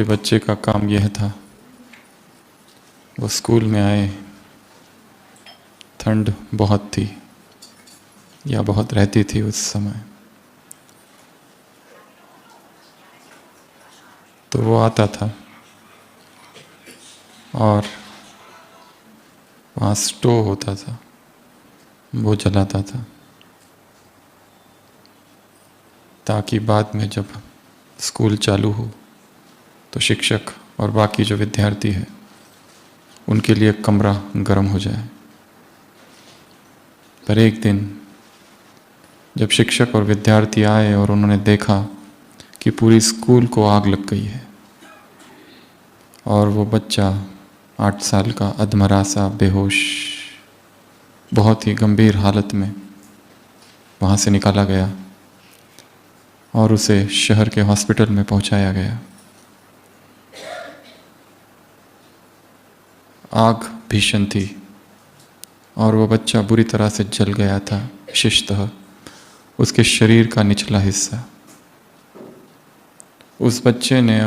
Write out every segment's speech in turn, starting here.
बच्चे का काम यह था, वो स्कूल में आए, ठंड बहुत थी या बहुत रहती थी उस समय, तो वो आता था और वहाँ स्टोव होता था, वो जलाता था ताकि बाद में जब स्कूल चालू हो तो शिक्षक और बाकी जो विद्यार्थी हैं उनके लिए कमरा गर्म हो जाए। पर एक दिन जब शिक्षक और विद्यार्थी आए और उन्होंने देखा कि पूरी स्कूल को आग लग गई है और वो बच्चा 8 साल का अधमरा सा बेहोश बहुत ही गंभीर हालत में वहाँ से निकाला गया और उसे शहर के हॉस्पिटल में पहुँचाया गया। आग भीषण थी और वो बच्चा बुरी तरह से जल गया था, विशेषतः उसके शरीर का निचला हिस्सा। उस बच्चे ने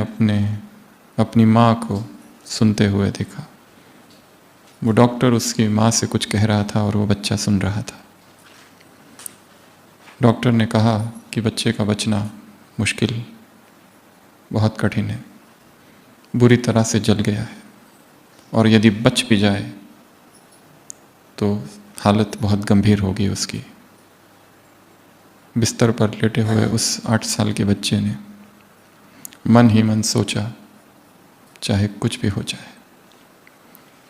अपनी माँ को सुनते हुए देखा। वो डॉक्टर उसकी माँ से कुछ कह रहा था और वो बच्चा सुन रहा था। डॉक्टर ने कहा कि बच्चे का बचना मुश्किल, बहुत कठिन है, बुरी तरह से जल गया है और यदि बच भी जाए तो हालत बहुत गंभीर होगी उसकी। बिस्तर पर लेटे हुए उस 8 साल के बच्चे ने मन ही मन सोचा, चाहे कुछ भी हो जाए,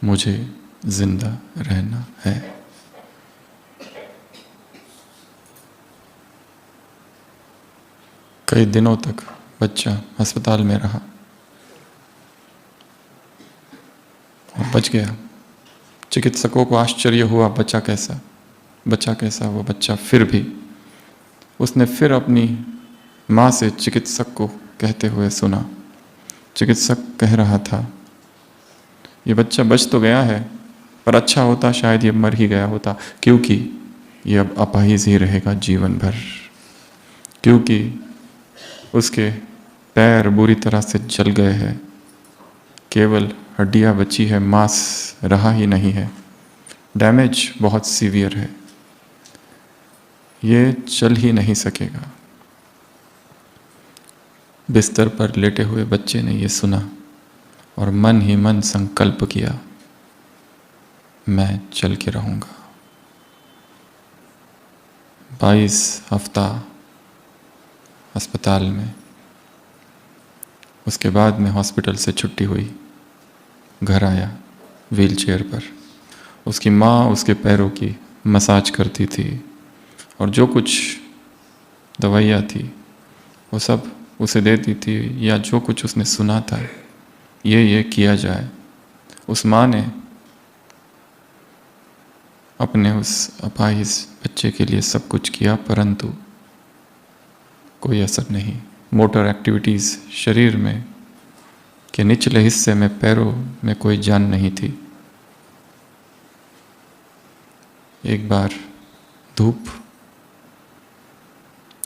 मुझे जिंदा रहना है। कई दिनों तक बच्चा अस्पताल में रहा और बच गया। चिकित्सकों को आश्चर्य हुआ, बचा कैसा वो बच्चा। फिर भी उसने फिर अपनी माँ से चिकित्सक को कहते हुए सुना। चिकित्सक कह रहा था, ये बच्चा बच तो गया है, पर अच्छा होता शायद ये मर ही गया होता, क्योंकि ये अब अपाहिज ही रहेगा जीवन भर, क्योंकि उसके पैर बुरी तरह से जल गए हैं, केवल हड्डियाँ बची है, मांस रहा ही नहीं है, डैमेज बहुत सीवियर है, ये चल ही नहीं सकेगा। बिस्तर पर लेटे हुए बच्चे ने ये सुना और मन ही मन संकल्प किया, मैं चल के रहूँगा। 22 हफ्ता अस्पताल में, उसके बाद में हॉस्पिटल से छुट्टी हुई, घर आया व्हीलचेयर पर। उसकी माँ उसके पैरों की मसाज करती थी और जो कुछ दवाइयाँ थी वो सब उसे देती थी, या जो कुछ उसने सुना था ये किया जाए। उस माँ ने अपने उस अपाहिज बच्चे के लिए सब कुछ किया, परंतु कोई असर नहीं। मोटर एक्टिविटीज़ शरीर में के निचले हिस्से में, पैरों में कोई जान नहीं थी। एक बार धूप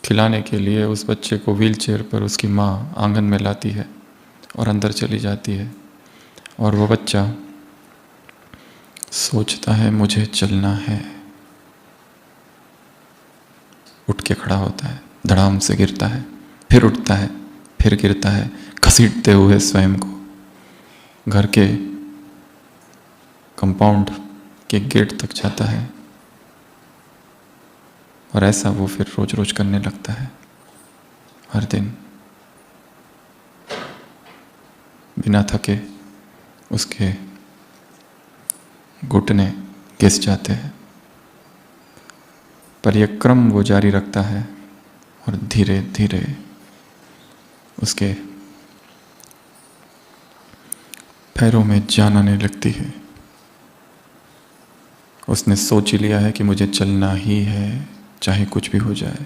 खिलाने के लिए उस बच्चे को व्हीलचेयर पर उसकी माँ आंगन में लाती है और अंदर चली जाती है और वो बच्चा सोचता है मुझे चलना है। उठ के खड़ा होता है, धड़ाम से गिरता है, फिर उठता है, फिर गिरता है, घसीटते हुए स्वयं को घर के कंपाउंड के गेट तक जाता है और ऐसा वो फिर रोज रोज करने लगता है। हर दिन बिना थके उसके घुटने घिस जाते हैं, पर यह क्रम वो जारी रखता है और धीरे धीरे उसके पैरों में जान आने लगती है। उसने सोच ही लिया है कि मुझे चलना ही है, चाहे कुछ भी हो जाए।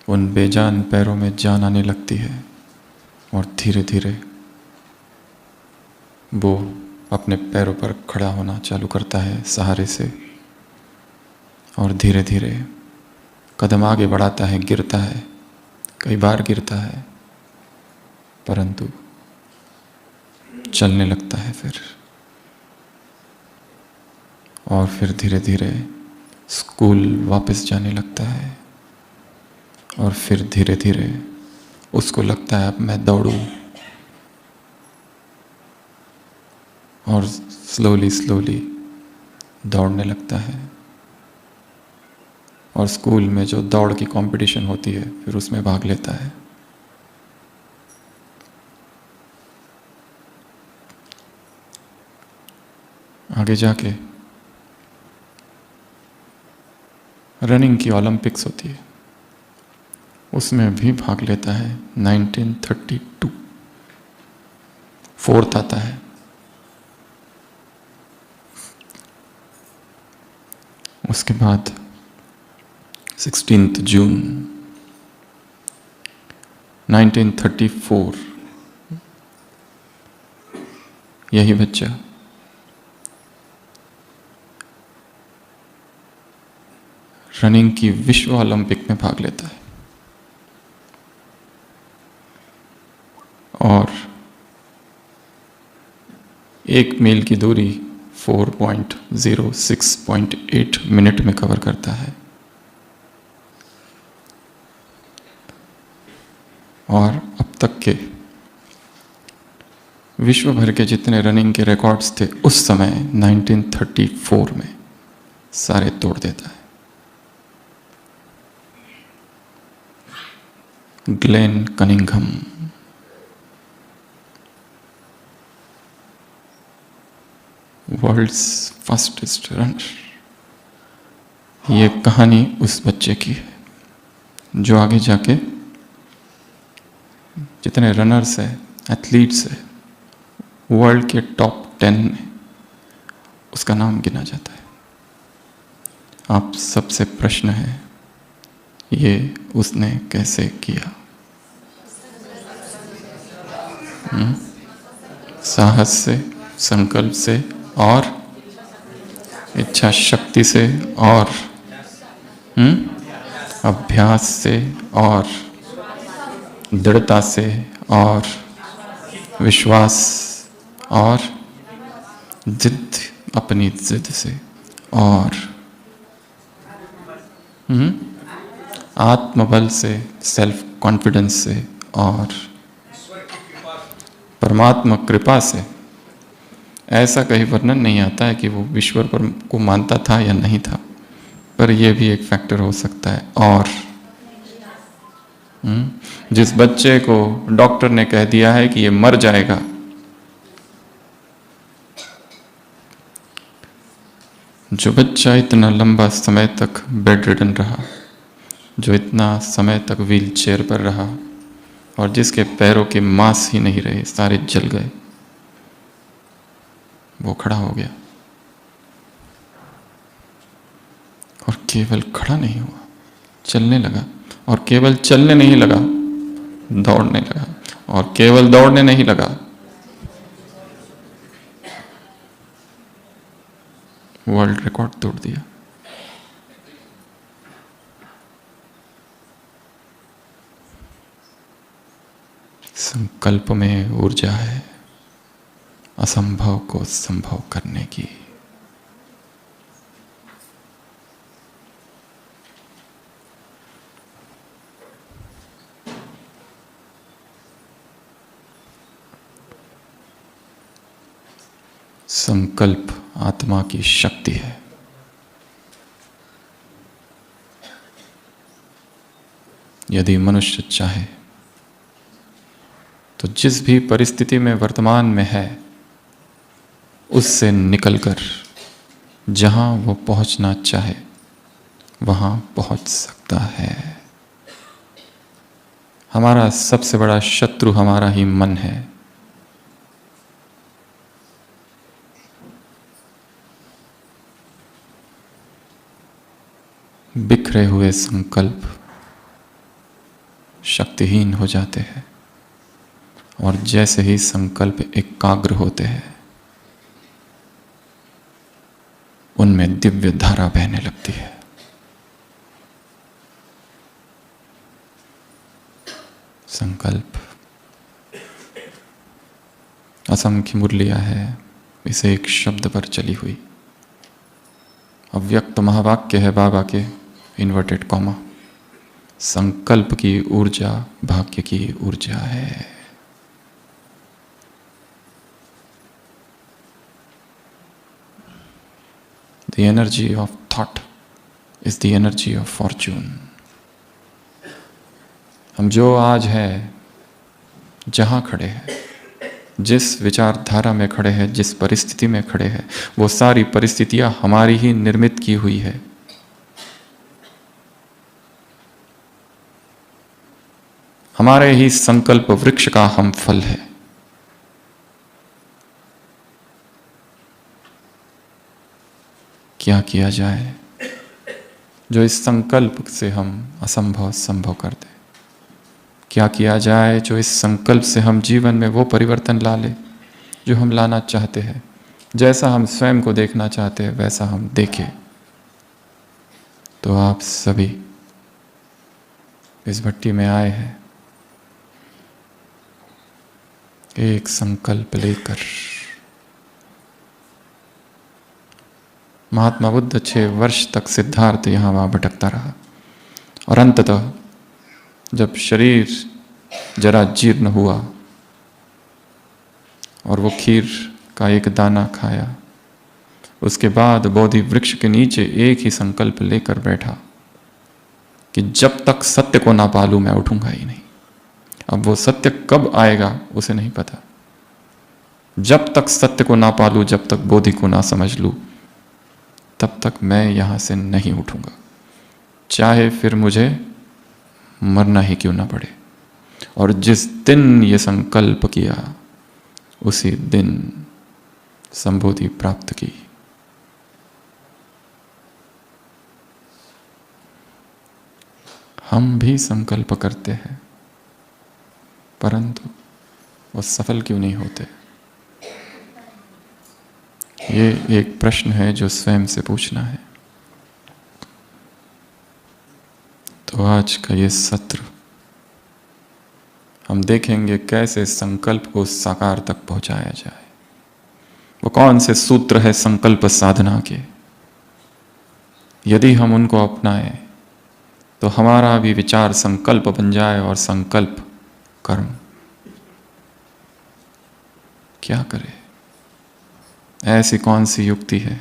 उन बेजान पैरों में जान आने लगती है और धीरे धीरे वो अपने पैरों पर खड़ा होना चालू करता है सहारे से, और धीरे धीरे कदम आगे बढ़ाता है, गिरता है, कई बार गिरता है, परंतु चलने लगता है फिर, और फिर धीरे धीरे स्कूल वापस जाने लगता है, और फिर धीरे धीरे उसको लगता है अब मैं दौड़ूं, और स्लोली स्लोली दौड़ने लगता है। और स्कूल में जो दौड़ की कंपटीशन होती है फिर उसमें भाग लेता है। आगे जाके रनिंग की ओलंपिक्स होती है, उसमें भी भाग लेता है। 1932 फोर्थ आता है। उसके बाद 16 जून 1934 यही बच्चा रनिंग की विश्व ओलंपिक में भाग लेता है, और 1 मील की दूरी 4.06.8 मिनट में कवर करता है। और अब तक के विश्व भर के जितने रनिंग के रिकॉर्ड्स थे उस समय 1934 में सारे तोड़ देता है। Glenn Cunningham, world's fastest runner. ये कहानी उस बच्चे की है जो आगे जाके जितने रनर्स है, एथलीट्स है, वर्ल्ड के टॉप 10 में उसका नाम गिना जाता है। आप सबसे प्रश्न है, ये उसने कैसे किया? साहस से, संकल्प से, और इच्छा शक्ति से, और अभ्यास से, और दृढ़ता से, और विश्वास, और जिद, अपनी जिद से, और आत्मबल से, सेल्फ कॉन्फिडेंस से, और परमात्मा कृपा से। ऐसा कहीं वर्णन नहीं आता है कि वो ईश्वर पर को मानता था या नहीं था, पर यह भी एक फैक्टर हो सकता है। और जिस बच्चे को डॉक्टर ने कह दिया है कि ये मर जाएगा, जो बच्चा इतना लंबा समय तक बेड रिडन रहा, जो इतना समय तक व्हील चेयर पर रहा, और जिसके पैरों के मांस ही नहीं रहे, सारे जल गए, वो खड़ा हो गया। और केवल खड़ा नहीं हुआ, चलने लगा। और केवल चलने नहीं लगा, दौड़ने लगा। और केवल दौड़ने नहीं लगा, वर्ल्ड रिकॉर्ड तोड़ दिया। संकल्प में ऊर्जा है असंभव को संभव करने की। संकल्प आत्मा की शक्ति है। यदि मनुष्य चाहे तो जिस भी परिस्थिति में वर्तमान में है उससे निकलकर जहां वो पहुंचना चाहे वहां पहुंच सकता है। हमारा सबसे बड़ा शत्रु हमारा ही मन है। बिखरे हुए संकल्प शक्तिहीन हो जाते हैं, और जैसे ही संकल्प एकाग्र होते हैं उनमें दिव्य धारा बहने लगती है। संकल्प असंख्य मुरलियां है इस एक शब्द पर चली हुई। अव्यक्त महावाक्य है बाबा के, इन्वर्टेड कॉमा, संकल्प की ऊर्जा भाग्य की ऊर्जा है। The energy of thought is the energy of fortune. हम जो आज है, जहां खड़े हैं, जिस विचारधारा में खड़े हैं, जिस परिस्थिति में खड़े हैं, वो सारी परिस्थितियां हमारी ही निर्मित की हुई है। हमारे ही संकल्प वृक्ष का हम फल है। क्या किया जाए जो इस संकल्प से हम असंभव संभव कर दे? क्या किया जाए जो इस संकल्प से हम जीवन में वो परिवर्तन ला ले जो हम लाना चाहते हैं? जैसा हम स्वयं को देखना चाहते हैं वैसा हम देखें। तो आप सभी इस भट्टी में आए हैं एक संकल्प लेकर। महात्मा बुद्ध 6 वर्ष तक सिद्धार्थ यहाँ वहाँ भटकता रहा और अंततः जब शरीर जरा जीर्ण हुआ और वो खीर का एक दाना खाया, उसके बाद बोधि वृक्ष के नीचे एक ही संकल्प लेकर बैठा कि जब तक सत्य को ना पालूं मैं उठूंगा ही नहीं। अब वो सत्य कब आएगा उसे नहीं पता। जब तक सत्य को ना पालूं, जब तक बोधि को ना समझ लूं, तब तक मैं यहां से नहीं उठूंगा, चाहे फिर मुझे मरना ही क्यों ना पड़े। और जिस दिन ये संकल्प किया उसी दिन संबोधि प्राप्त की। हम भी संकल्प करते हैं परंतु वो सफल क्यों नहीं होते? ये एक प्रश्न है जो स्वयं से पूछना है। तो आज का ये सत्र हम देखेंगे कैसे संकल्प को साकार तक पहुंचाया जाए। वो कौन से सूत्र है संकल्प साधना के, यदि हम उनको अपनाएं तो हमारा भी विचार संकल्प बन जाए और संकल्प कर्म। क्या करें? ऐसी कौन सी युक्ति है?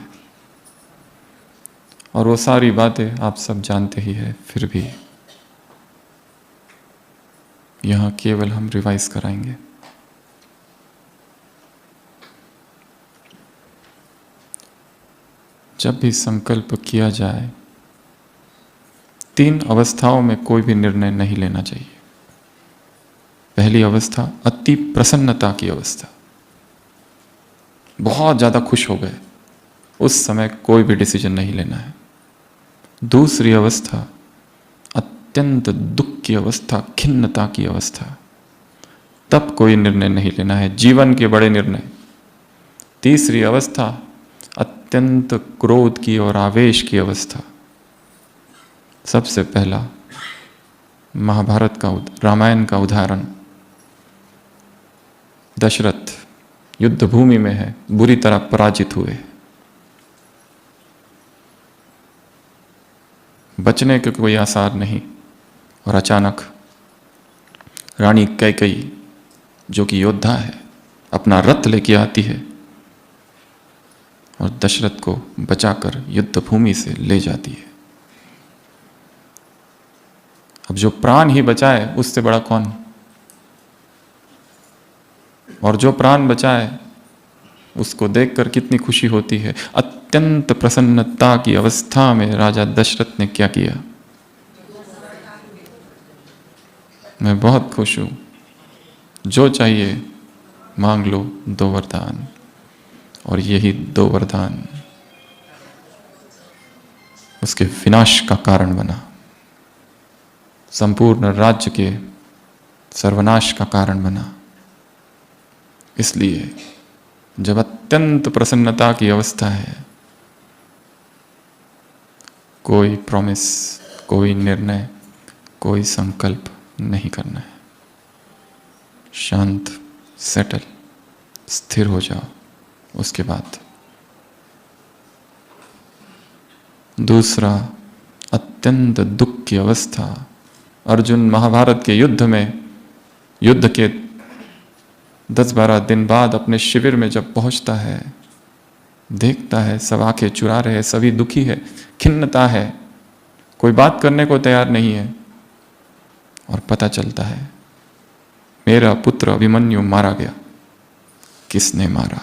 और वो सारी बातें आप सब जानते ही है, फिर भी यहां केवल हम रिवाइज कराएंगे। जब भी संकल्प किया जाए 3 अवस्थाओं में कोई भी निर्णय नहीं लेना चाहिए। पहली अवस्था अति प्रसन्नता की अवस्था, बहुत ज्यादा खुश हो गए, उस समय कोई भी डिसीजन नहीं लेना है। दूसरी अवस्था अत्यंत दुख की अवस्था, खिन्नता की अवस्था, तब कोई निर्णय नहीं लेना है, जीवन के बड़े निर्णय। तीसरी अवस्था अत्यंत क्रोध की और आवेश की अवस्था। सबसे पहला महाभारत का, रामायण का उदाहरण। दशरथ युद्ध भूमि में है, बुरी तरह पराजित हुए, बचने के कोई आसार नहीं, और अचानक रानी कैकेयी जो कि योद्धा है अपना रथ लेके आती है और दशरथ को बचाकर युद्ध भूमि से ले जाती है। अब जो प्राण ही बचाए उससे बड़ा कौन? और जो प्राण बचाए उसको देखकर कितनी खुशी होती है। अत्यंत प्रसन्नता की अवस्था में राजा दशरथ ने क्या किया? मैं बहुत खुश हूं, जो चाहिए मांग लो 2 वरदान। और यही 2 वरदान उसके विनाश का कारण बना, संपूर्ण राज्य के सर्वनाश का कारण बना। इसलिए जब अत्यंत प्रसन्नता की अवस्था है, कोई प्रॉमिस, कोई निर्णय, कोई संकल्प नहीं करना है। शांत, सेटल, स्थिर हो जाओ। उसके बाद दूसरा, अत्यंत दुख की अवस्था। अर्जुन महाभारत के युद्ध में, युद्ध के 10-12 दिन बाद अपने शिविर में जब पहुंचता है, देखता है सब आंखें चुरा रहे हैं, सभी दुखी है, खिन्नता है, कोई बात करने को तैयार नहीं है। और पता चलता है मेरा पुत्र अभिमन्यु मारा गया। किसने मारा?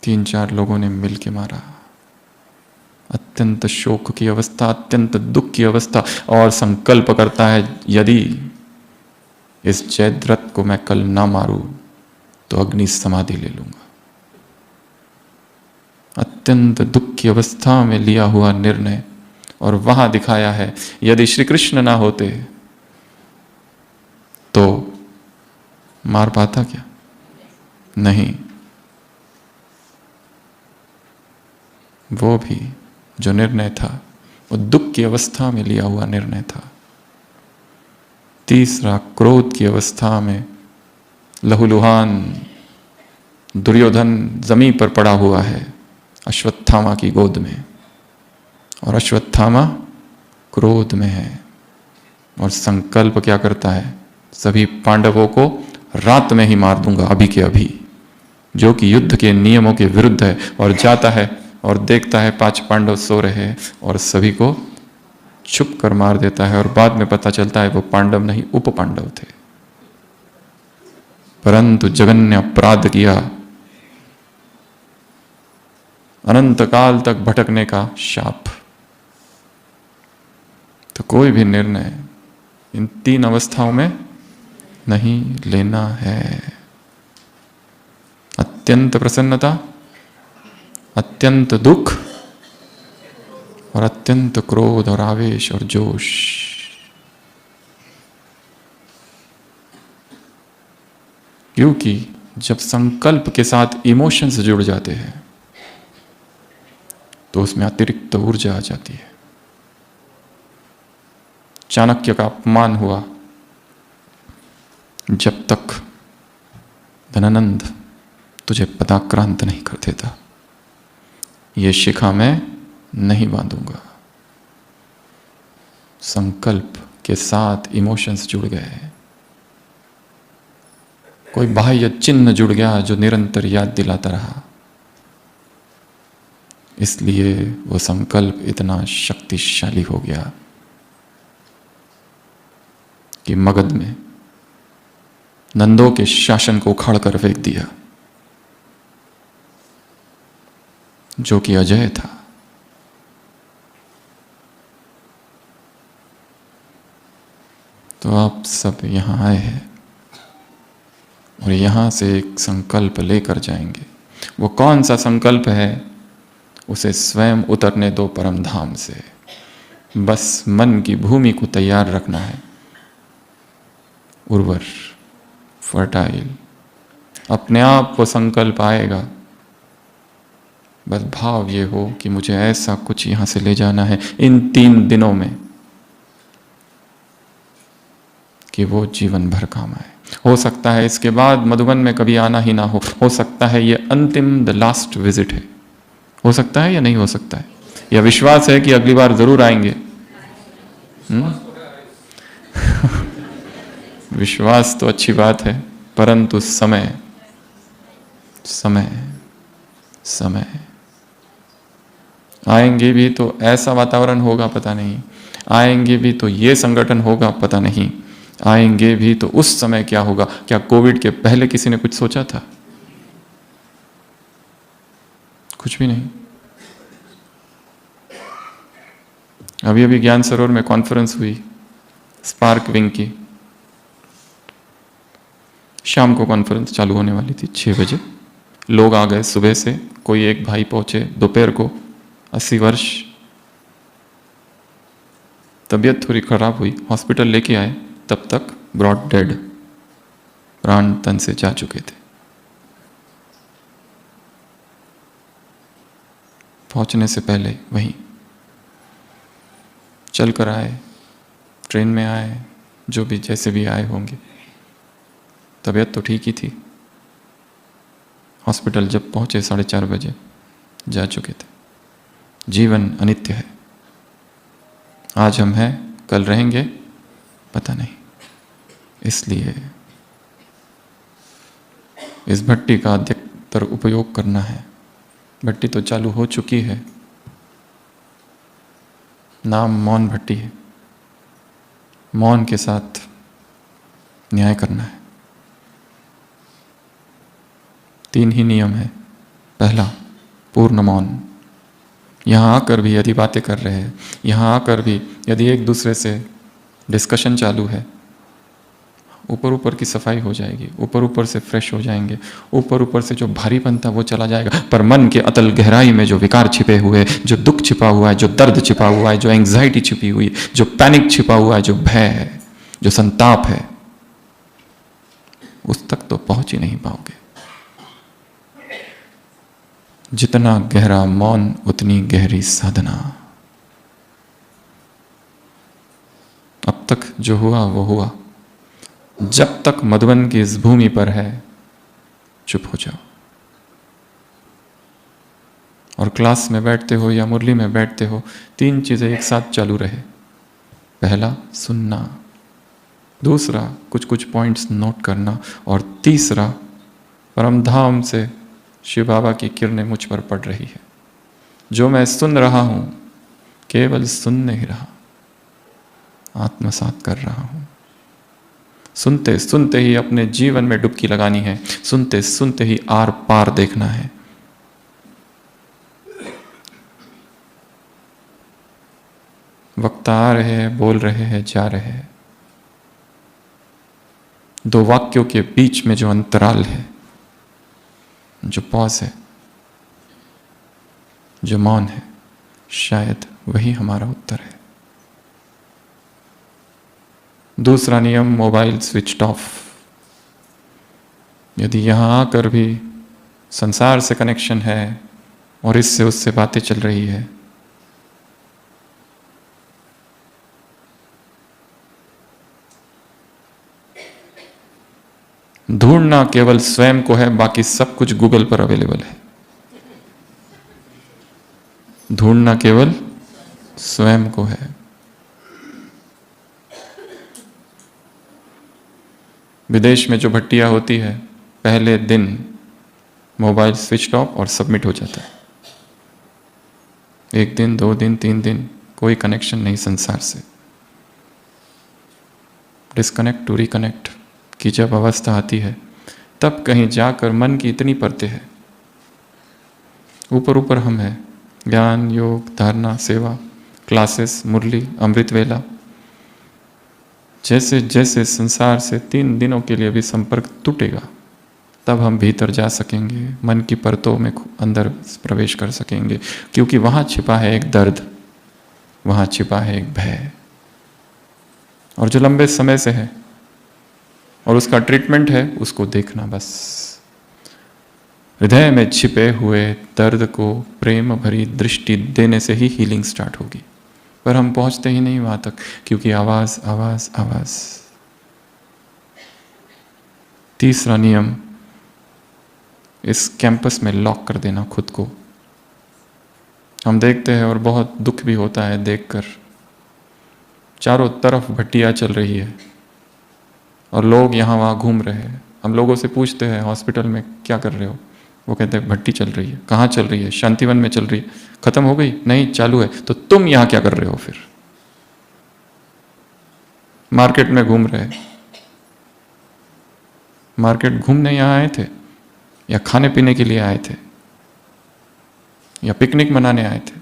3-4 लोगों ने मिलकर मारा। अत्यंत शोक की अवस्था, अत्यंत दुख की अवस्था, और संकल्प करता है यदि इस जयद्रथ को मैं कल ना मारूं तो अग्नि समाधि ले लूंगा। अत्यंत दुख की अवस्था में लिया हुआ निर्णय। और वहां दिखाया है यदि श्री कृष्ण ना होते तो मार पाता क्या? नहीं। वो भी जो निर्णय था वो दुख की अवस्था में लिया हुआ निर्णय था। तीसरा, क्रोध की अवस्था में लहूलुहान दुर्योधन जमीन पर पड़ा हुआ है अश्वत्थामा की गोद में, और अश्वत्थामा क्रोध में है और संकल्प क्या करता है? सभी पांडवों को रात में ही मार दूंगा, अभी के अभी, जो कि युद्ध के नियमों के विरुद्ध है। और जाता है और देखता है 5 पांडव सो रहे हैं और सभी को छुप कर मार देता है। और बाद में पता चलता है वो पांडव नहीं, उप पांडव थे। परंतु जघन्य अपराध किया, अनंत काल तक भटकने का शाप। तो कोई भी निर्णय इन 3 अवस्थाओं में नहीं लेना है। अत्यंत प्रसन्नता, अत्यंत दुख और अत्यंत क्रोध और आवेश और जोश। क्योंकि जब संकल्प के साथ इमोशंस जुड़ जाते हैं तो उसमें अतिरिक्त ऊर्जा आ जाती है। चाणक्य का अपमान हुआ जब तक धनानंद तुझे पदाक्रांत नहीं कर देता, ये शिखा मैं नहीं बांधूंगा। संकल्प के साथ इमोशंस जुड़ गए, कोई बाह्य चिन्ह जुड़ गया जो निरंतर याद दिलाता रहा, इसलिए वो संकल्प इतना शक्तिशाली हो गया कि मगध में नंदों के शासन को उखाड़ कर फेंक दिया, जो कि अजय था। तो आप सब यहां आए हैं और यहां से एक संकल्प लेकर जाएंगे। वो कौन सा संकल्प है? उसे स्वयं उतरने दो परम धाम से। बस मन की भूमि को तैयार रखना है, उर्वर, फर्टाइल। अपने आप वो संकल्प आएगा। बस भाव ये हो कि मुझे ऐसा कुछ यहां से ले जाना है इन 3 दिनों में कि वो जीवन भर काम आए। हो सकता है इसके बाद मधुबन में कभी आना ही ना हो सकता है ये अंतिम, द लास्ट विजिट है। हो सकता है या नहीं हो सकता है? या विश्वास है कि अगली बार जरूर आएंगे? विश्वास तो अच्छी बात है, परंतु समय समय समय आएंगे भी तो ऐसा वातावरण होगा पता नहीं, आएंगे भी तो ये संगठन होगा पता नहीं, आएंगे भी तो उस समय क्या होगा। क्या कोविड के पहले किसी ने कुछ सोचा था? कुछ भी नहीं। अभी अभी ज्ञान सरोवर में कॉन्फ्रेंस हुई स्पार्क विंग की, शाम को कॉन्फ्रेंस चालू होने वाली थी 6 बजे। लोग आ गए सुबह से, कोई एक भाई पहुंचे दोपहर को, 80 वर्ष, तबीयत थोड़ी खराब हुई, हॉस्पिटल लेके आए, तब तक ब्रॉड डेड, प्राण तन से जा चुके थे। पहुंचने से पहले वहीं चल कर आए, ट्रेन में आए, जो भी जैसे भी आए होंगे, तबीयत तो ठीक ही थी। हॉस्पिटल जब पहुंचे 4:30 बजे जा चुके थे। जीवन अनित्य है। आज हम हैं, कल रहेंगे पता नहीं। इसलिए इस भट्टी का अधिकतर उपयोग करना है। भट्टी तो चालू हो चुकी है, नाम मौन भट्टी है। मौन के साथ न्याय करना है। 3 ही नियम है। पहला, पूर्ण मौन। यहाँ आकर भी यदि बातें कर रहे हैं, यहाँ आकर भी यदि एक दूसरे से डिस्कशन चालू है, ऊपर ऊपर की सफाई हो जाएगी, ऊपर ऊपर से फ्रेश हो जाएंगे, ऊपर ऊपर से जो भारीपन था वो चला जाएगा। पर मन के अतल गहराई में जो विकार छिपे हुए, जो दुख छिपा हुआ है, जो दर्द छिपा हुआ है, जो एंग्जाइटी छिपी हुई, जो पैनिक छिपा हुआ है, जो भय है, जो संताप है, उस तक तो पहुंच ही नहीं पाओगे। जितना गहरा मौन उतनी गहरी साधना। अब तक जो हुआ वो हुआ। जब तक मधुबन की इस भूमि पर है, चुप हो जाओ। और क्लास में बैठते हो या मुरली में बैठते हो, 3 चीजें एक साथ चालू रहे। पहला, सुनना। दूसरा, कुछ कुछ पॉइंट्स नोट करना। और तीसरा, परमधाम से शिव बाबा की किरणें मुझ पर पड़ रही है। जो मैं सुन रहा हूं, केवल सुन नहीं रहा, आत्मसात कर रहा हूं। सुनते सुनते ही अपने जीवन में डुबकी लगानी है। सुनते सुनते ही आर पार देखना है। वक्ता आ रहे हैं, बोल रहे हैं, जा रहे हैं। 2 वाक्यों के बीच में जो अंतराल है, जो पॉज है, जो मौन है, शायद वही हमारा उत्तर है। दूसरा नियम, मोबाइल स्विच ऑफ। यदि यहां आकर भी संसार से कनेक्शन है और इससे उससे बातें चल रही है, ढूंढना केवल स्वयं को है, बाकी सब कुछ गूगल पर अवेलेबल है। ढूंढना केवल स्वयं को है। विदेश में जो भट्टियां होती है, पहले दिन मोबाइल स्विच ऑफ और सबमिट हो जाता है। 1 दिन, 2 दिन, 3 दिन कोई कनेक्शन नहीं संसार से। डिस्कनेक्ट टू रिकनेक्ट की जब अवस्था आती है, तब कहीं जाकर मन की इतनी परतें है। ऊपर ऊपर हम हैं, ज्ञान, योग, धारणा, सेवा, क्लासेस, मुरली, अमृत वेला। जैसे जैसे संसार से 3 दिनों के लिए भी संपर्क टूटेगा, तब हम भीतर जा सकेंगे, मन की परतों में अंदर प्रवेश कर सकेंगे। क्योंकि वहां छिपा है एक दर्द, वहां छिपा है एक भय, और जो लंबे समय से है, और उसका ट्रीटमेंट है उसको देखना बस। हृदय में छिपे हुए दर्द को प्रेम भरी दृष्टि देने से ही हीलिंग स्टार्ट होगी। पर हम पहुंचते ही नहीं वहां तक, क्योंकि आवाज आवाज आवाज। तीसरा नियम, इस कैंपस में लॉक कर देना खुद को। हम देखते हैं और बहुत दुख भी होता है देखकर, चारों तरफ भट्टियां चल रही है और लोग यहाँ वहाँ घूम रहे हैं। हम लोगों से पूछते हैं हॉस्पिटल में क्या कर रहे हो, वो कहते हैं भट्टी चल रही है। कहाँ चल रही है? शांतिवन में चल रही है। खत्म हो गई? नहीं, चालू है। तो तुम यहाँ क्या कर रहे हो फिर? मार्केट में घूम रहे, मार्केट घूमने यहाँ आए थे, या खाने पीने के लिए आए थे, या पिकनिक मनाने आए थे,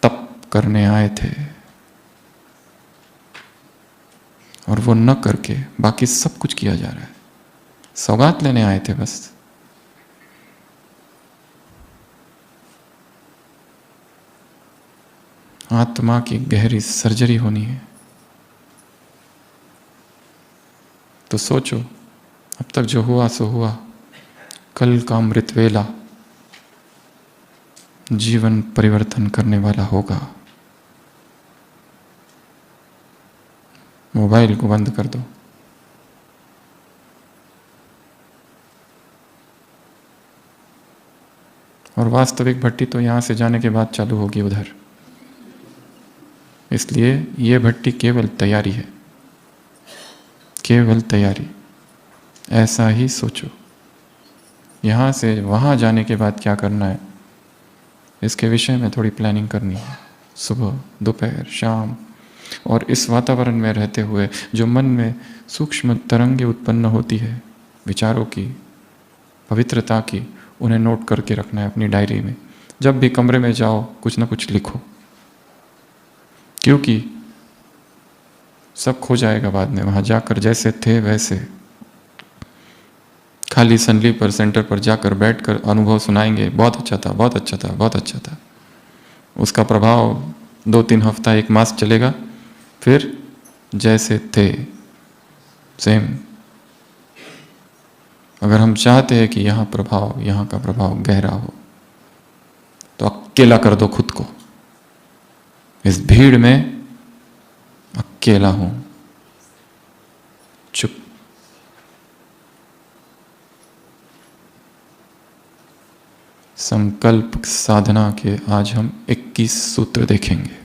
तप करने आए थे, और वो न करके बाकी सब कुछ किया जा रहा है। सौगात लेने आए थे बस। आत्मा की गहरी सर्जरी होनी है। तो सोचो, अब तक जो हुआ सो हुआ। कल का अमृत वेला जीवन परिवर्तन करने वाला होगा। मोबाइल को बंद कर दो, और वास्तविक भट्टी तो यहाँ से जाने के बाद चालू होगी उधर। इसलिए ये भट्टी केवल तैयारी है, केवल तैयारी। ऐसा ही सोचो, यहाँ से वहाँ जाने के बाद क्या करना है, इसके विषय में थोड़ी प्लानिंग करनी है, सुबह, दोपहर, शाम। और इस वातावरण में रहते हुए जो मन में सूक्ष्म तरंगें उत्पन्न होती है विचारों की, पवित्रता की, उन्हें नोट करके रखना है अपनी डायरी में। जब भी कमरे में जाओ कुछ ना कुछ लिखो, क्योंकि सब खो जाएगा बाद में। वहाँ जाकर जैसे थे वैसे खाली संडली पर, सेंटर पर जाकर बैठकर अनुभव सुनाएंगे, बहुत अच्छा था, बहुत अच्छा था, बहुत अच्छा था। उसका प्रभाव 2-3 हफ्ता, 1 मास चलेगा, फिर जैसे थे सेम। अगर हम चाहते हैं कि यहाँ का प्रभाव गहरा हो, तो अकेला कर दो खुद को। इस भीड़ में अकेला हूं, चुप। संकल्प साधना के आज हम 21 सूत्र देखेंगे।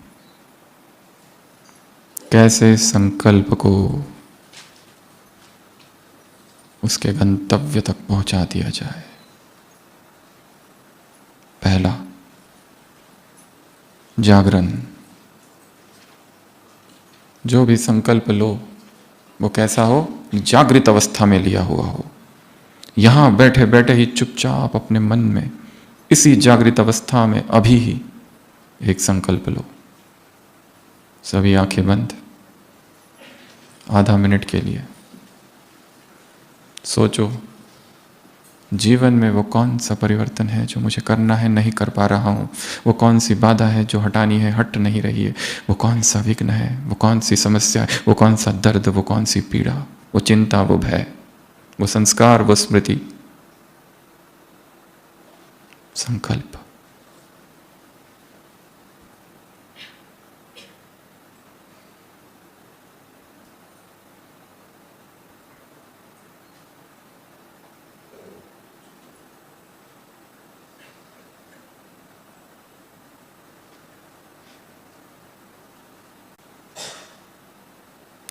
कैसे संकल्प को उसके गंतव्य तक पहुंचा दिया जाए। पहला, जागरण। जो भी संकल्प लो वो कैसा हो, जागृत अवस्था में लिया हुआ हो। यहां बैठे बैठे ही चुपचाप अपने मन में, इसी जागृत अवस्था में अभी ही एक संकल्प लो। सभी आंखें बंद, आधा मिनट के लिए सोचो, जीवन में वो कौन सा परिवर्तन है जो मुझे करना है, नहीं कर पा रहा हूँ। वो कौन सी बाधा है जो हटानी है, हट नहीं रही है। वो कौन सा विघ्न है, वो कौन सी समस्या है, वो कौन सा दर्द, वो कौन सी पीड़ा, वो चिंता, वो भय, वो संस्कार, वो स्मृति। संकल्प।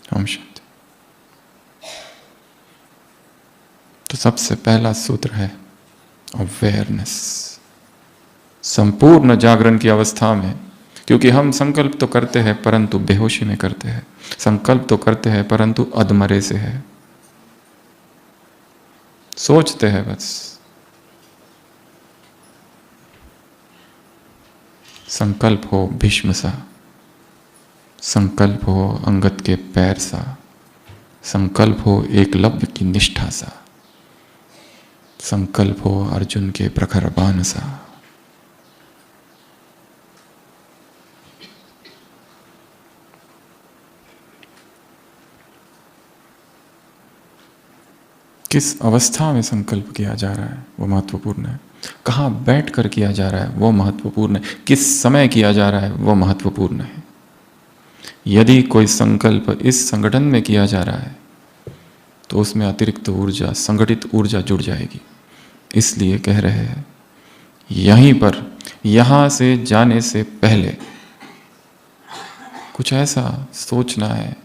ओम शांति। तो सबसे पहला सूत्र है अवेयरनेस। संपूर्ण जागरण की अवस्था में, क्योंकि हम संकल्प तो करते हैं परंतु बेहोशी में करते हैं, संकल्प तो करते हैं परंतु अधमरे से है, सोचते हैं बस। संकल्प हो भीष्म सा, संकल्प हो अंगद के पैर सा, संकल्प हो एकलव्य की निष्ठा सा, संकल्प हो अर्जुन के प्रखर बाण सा। किस अवस्था में संकल्प किया जा रहा है वो महत्वपूर्ण है। कहाँ बैठ कर किया जा रहा है वो महत्वपूर्ण है। किस समय किया जा रहा है वो महत्वपूर्ण है। यदि कोई संकल्प इस संगठन में किया जा रहा है तो उसमें अतिरिक्त ऊर्जा, संगठित ऊर्जा जुड़ जाएगी। इसलिए कह रहे हैं यहीं पर, यहां से जाने से पहले कुछ ऐसा सोचना है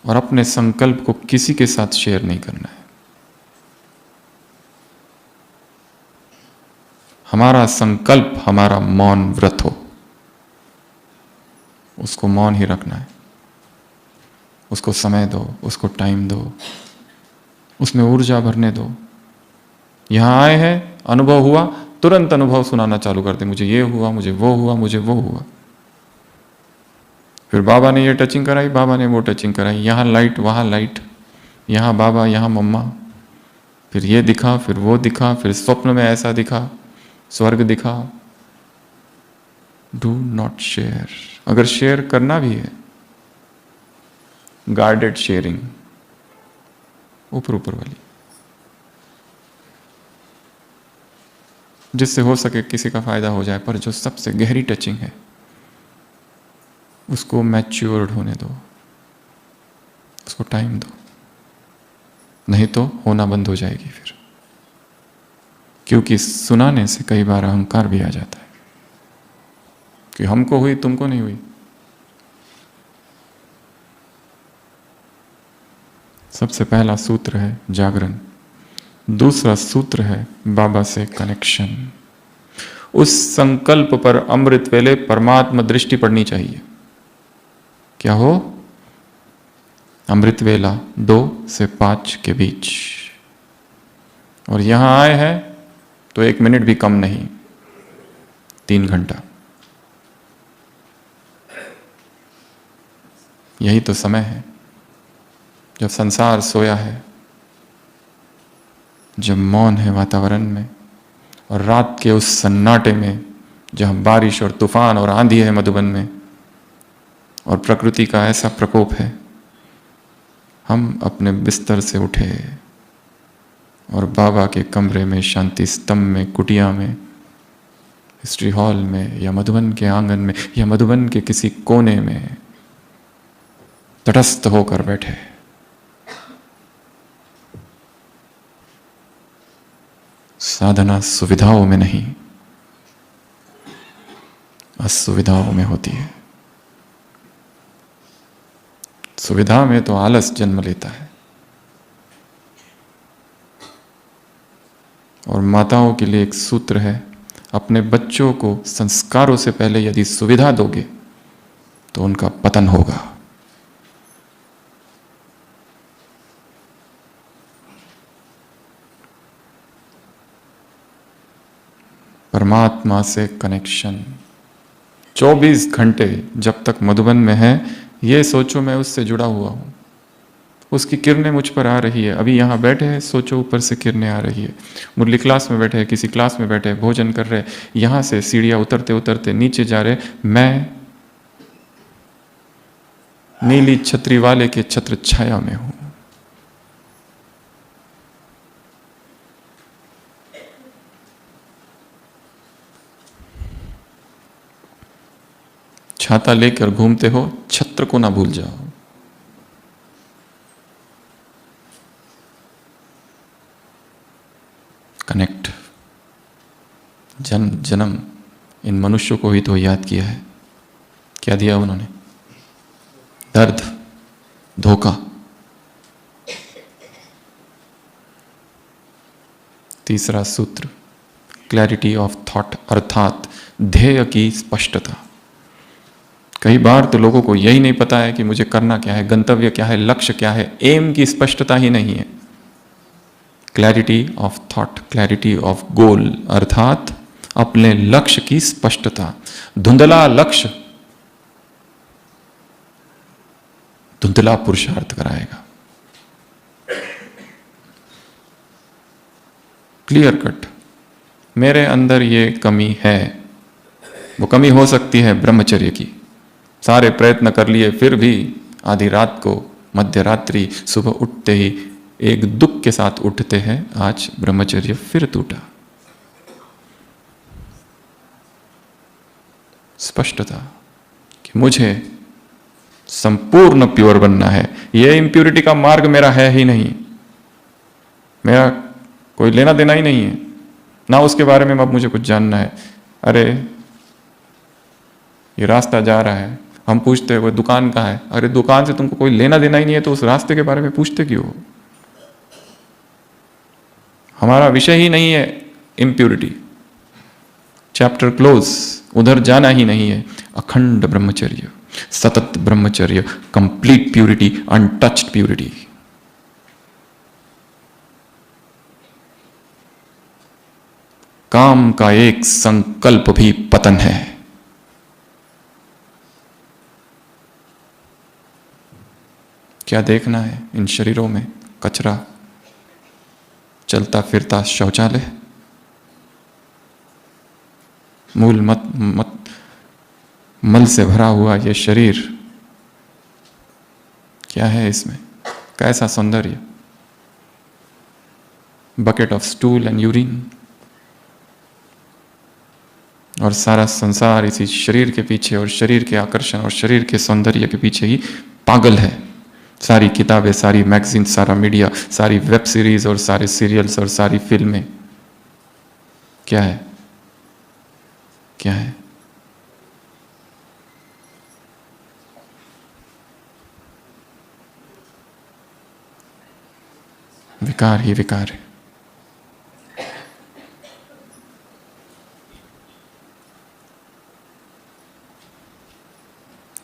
और अपने संकल्प को किसी के साथ शेयर नहीं करना है। हमारा संकल्प हमारा मौन व्रत हो, उसको मौन ही रखना है। उसको समय दो, उसको टाइम दो, उसमें ऊर्जा भरने दो। यहां आए हैं, अनुभव हुआ, तुरंत अनुभव सुनाना चालू कर दे, मुझे ये हुआ, मुझे वो हुआ, मुझे वो हुआ। फिर बाबा ने ये टचिंग कराई, बाबा ने वो टचिंग कराई, यहाँ लाइट, वहाँ लाइट, यहाँ बाबा, यहाँ मम्मा, फिर ये दिखा, फिर वो दिखा, फिर स्वप्न में ऐसा दिखा, स्वर्ग दिखा। Do not share. अगर शेयर करना भी है, गार्डेड शेयरिंग, ऊपर ऊपर वाली, जिससे हो सके किसी का फायदा हो जाए, पर जो सबसे गहरी टचिंग है उसको मैच्योर्ड होने दो, उसको टाइम दो, नहीं तो होना बंद हो जाएगी। फिर क्योंकि सुनाने से कई बार अहंकार भी आ जाता है कि हमको हुई तुमको नहीं हुई। सबसे पहला सूत्र है जागरण, दूसरा सूत्र है बाबा से कनेक्शन। उस संकल्प पर अमृत वेले परमात्मा दृष्टि पड़नी चाहिए। क्या हो? अमृत वेला 2 से 5 के बीच, और यहां आए हैं तो 1 मिनट भी कम नहीं, 3 घंटा। यही तो समय है जब संसार सोया है, जब मौन है वातावरण में, और रात के उस सन्नाटे में जहां बारिश और तूफान और आंधी है मधुबन में, और प्रकृति का ऐसा प्रकोप है। हम अपने बिस्तर से उठे और बाबा के कमरे में, शांति स्तंभ में, कुटिया में, हिस्ट्री हॉल में, या मधुबन के आंगन में, या मधुबन के किसी कोने में तटस्थ होकर बैठे। साधना सुविधाओं में नहीं, असुविधाओं में होती है। सुविधा में तो आलस जन्म लेता है, और माताओं के लिए एक सूत्र है, अपने बच्चों को संस्कारों से पहले यदि सुविधा दोगे तो उनका पतन होगा। परमात्मा से कनेक्शन 24 घंटे जब तक मधुबन में है, ये सोचो मैं उससे जुड़ा हुआ हूं, उसकी किरणें मुझ पर आ रही है। अभी यहाँ बैठे हैं, सोचो ऊपर से किरणें आ रही है। मुरली क्लास में बैठे हैं, किसी क्लास में बैठे हैं, भोजन कर रहे, यहाँ से सीढ़ियाँ उतरते उतरते नीचे जा रहे, मैं नीली छतरी वाले के छत्र छाया में हूं। छाता लेकर घूमते हो, छत्र को ना भूल जाओ। कनेक्ट। जन्म जन्म इन मनुष्यों को ही तो याद किया है। क्या दिया उन्होंने? दर्द, धोखा। तीसरा सूत्र क्लैरिटी ऑफ थॉट, अर्थात ध्येय की स्पष्टता। कई बार तो लोगों को यही नहीं पता है कि मुझे करना क्या है, गंतव्य क्या है, लक्ष्य क्या है। एम की स्पष्टता ही नहीं है। Clarity of thought, clarity of goal, अर्थात अपने लक्ष्य की स्पष्टता। धुंधला लक्ष्य धुंधला पुरुषार्थ कराएगा। क्लियर कट, मेरे अंदर ये कमी है। वो कमी हो सकती है ब्रह्मचर्य की। सारे प्रयत्न कर लिए, फिर भी आधी रात को, मध्य रात्रि, सुबह उठते ही एक दुख के साथ उठते हैं, आज ब्रह्मचर्य फिर टूटा। स्पष्टता कि मुझे संपूर्ण प्योर बनना है। यह इंप्योरिटी का मार्ग मेरा है ही नहीं, मेरा कोई लेना देना ही नहीं है ना उसके बारे में अब मुझे कुछ जानना है। अरे ये रास्ता जा रहा है, हम पूछते हैं वो दुकान कहाँ है? अरे दुकान से तुमको कोई लेना देना ही नहीं है तो उस रास्ते के बारे में पूछते क्यों? हमारा विषय ही नहीं है इम्प्योरिटी। चैप्टर क्लोज, उधर जाना ही नहीं है। अखंड ब्रह्मचर्य, सतत ब्रह्मचर्य, कंप्लीट प्यूरिटी, अनटच्ड प्यूरिटी। काम का एक संकल्प भी पतन है। क्या देखना है इन शरीरों में? कचरा, चलता फिरता शौचालय, मूल मल से भरा हुआ ये शरीर। क्या है इसमें? कैसा सौंदर्य? Bucket of stool and urine. और सारा संसार इसी शरीर के पीछे और शरीर के आकर्षण और शरीर के सौंदर्य के पीछे ही पागल है। सारी किताबें, सारी मैगजीन, सारा मीडिया, सारी वेब सीरीज और सारे सीरियल्स और सारी फिल्में। क्या है? क्या है? विकार ही विकार है।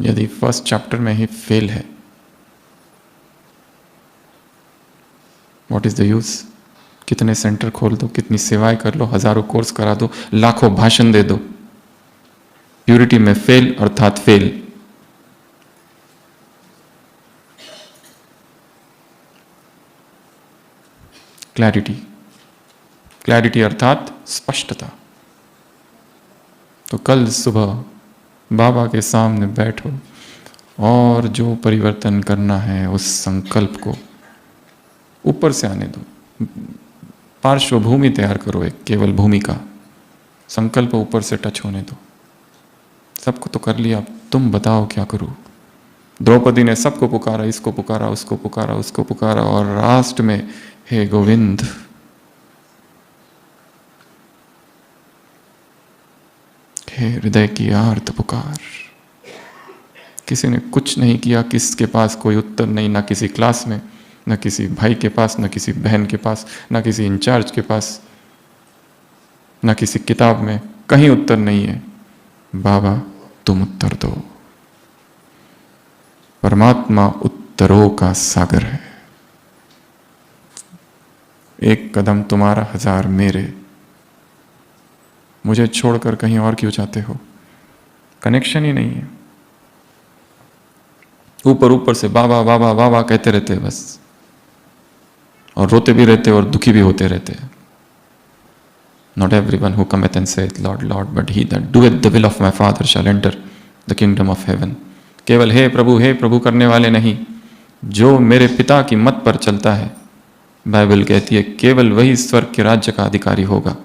यदि फर्स्ट चैप्टर में ही फेल है, व्हाट इज द यूज? कितने सेंटर खोल दो, कितनी सेवाएं कर लो, हजारों कोर्स करा दो, लाखों भाषण दे दो, प्यूरिटी में फेल अर्थात फेल। क्लैरिटी, क्लैरिटी अर्थात स्पष्टता। तो कल सुबह बाबा के सामने बैठो और जो परिवर्तन करना है उस संकल्प को ऊपर से आने दो। पार्श्वभूमि तैयार करो, एक केवल भूमि का संकल्प ऊपर से टच होने दो। सबको तो कर लिया, अब तुम बताओ क्या करूं। द्रौपदी ने सबको पुकारा, इसको पुकारा, उसको पुकारा, उसको पुकारा, और लास्ट में हे गोविंद, हे हृदय की आर्त पुकार। किसी ने कुछ नहीं किया, किसके पास कोई उत्तर नहीं, ना किसी क्लास में, ना किसी भाई के पास, ना किसी बहन के पास, ना किसी इंचार्ज के पास, ना किसी किताब में, कहीं उत्तर नहीं है। बाबा तुम उत्तर दो। परमात्मा उत्तरों का सागर है। एक कदम तुम्हारा, हजार मेरे। मुझे छोड़कर कहीं और क्यों जाते हो? कनेक्शन ही नहीं है। ऊपर ऊपर से बाबा बाबा बाबा कहते रहते हैं बस, और रोते भी रहते और दुखी भी होते रहते हैं। Not everyone who cometh and saith Lord Lord, but he that doeth the will of my Father shall enter the kingdom of heaven। केवल हे प्रभु करने वाले नहीं, जो मेरे पिता की मत पर चलता है, बाइबल कहती है केवल वही स्वर्ग के राज्य का अधिकारी होगा।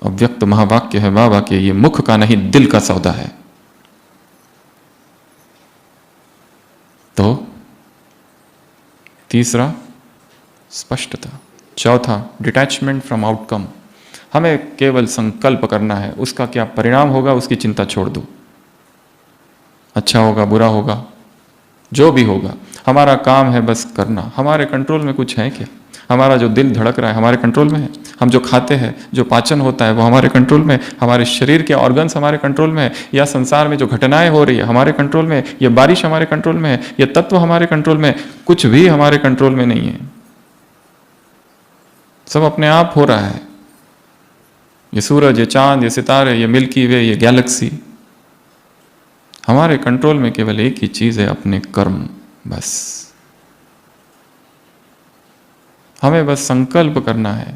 अव्यक्त महावाक्य है बाबा के, ये मुख का नहीं दिल का सौदा है। तो तीसरा स्पष्टता, चौथा डिटैचमेंट फ्रॉम आउटकम। हमें केवल संकल्प करना है, उसका क्या परिणाम होगा उसकी चिंता छोड़ दो। अच्छा होगा बुरा होगा जो भी होगा, हमारा काम है बस करना। हमारे कंट्रोल में कुछ है क्या? हमारा जो दिल धड़क रहा है हमारे कंट्रोल में है? हम जो खाते हैं, जो पाचन होता है वो हमारे कंट्रोल में है? हमारे शरीर के ऑर्गन्स हमारे कंट्रोल में है? या संसार में जो घटनाएं हो रही है हमारे कंट्रोल में है? या बारिश हमारे कंट्रोल में है? या तत्व हमारे कंट्रोल में है? कुछ भी हमारे कंट्रोल में नहीं है। सब अपने आप हो रहा है। ये सूरज, ये चांद, ये सितारे, ये मिल्की वे, ये गैलेक्सी, हमारे कंट्रोल में केवल एक ही चीज है, अपने कर्म। बस हमें बस संकल्प करना है।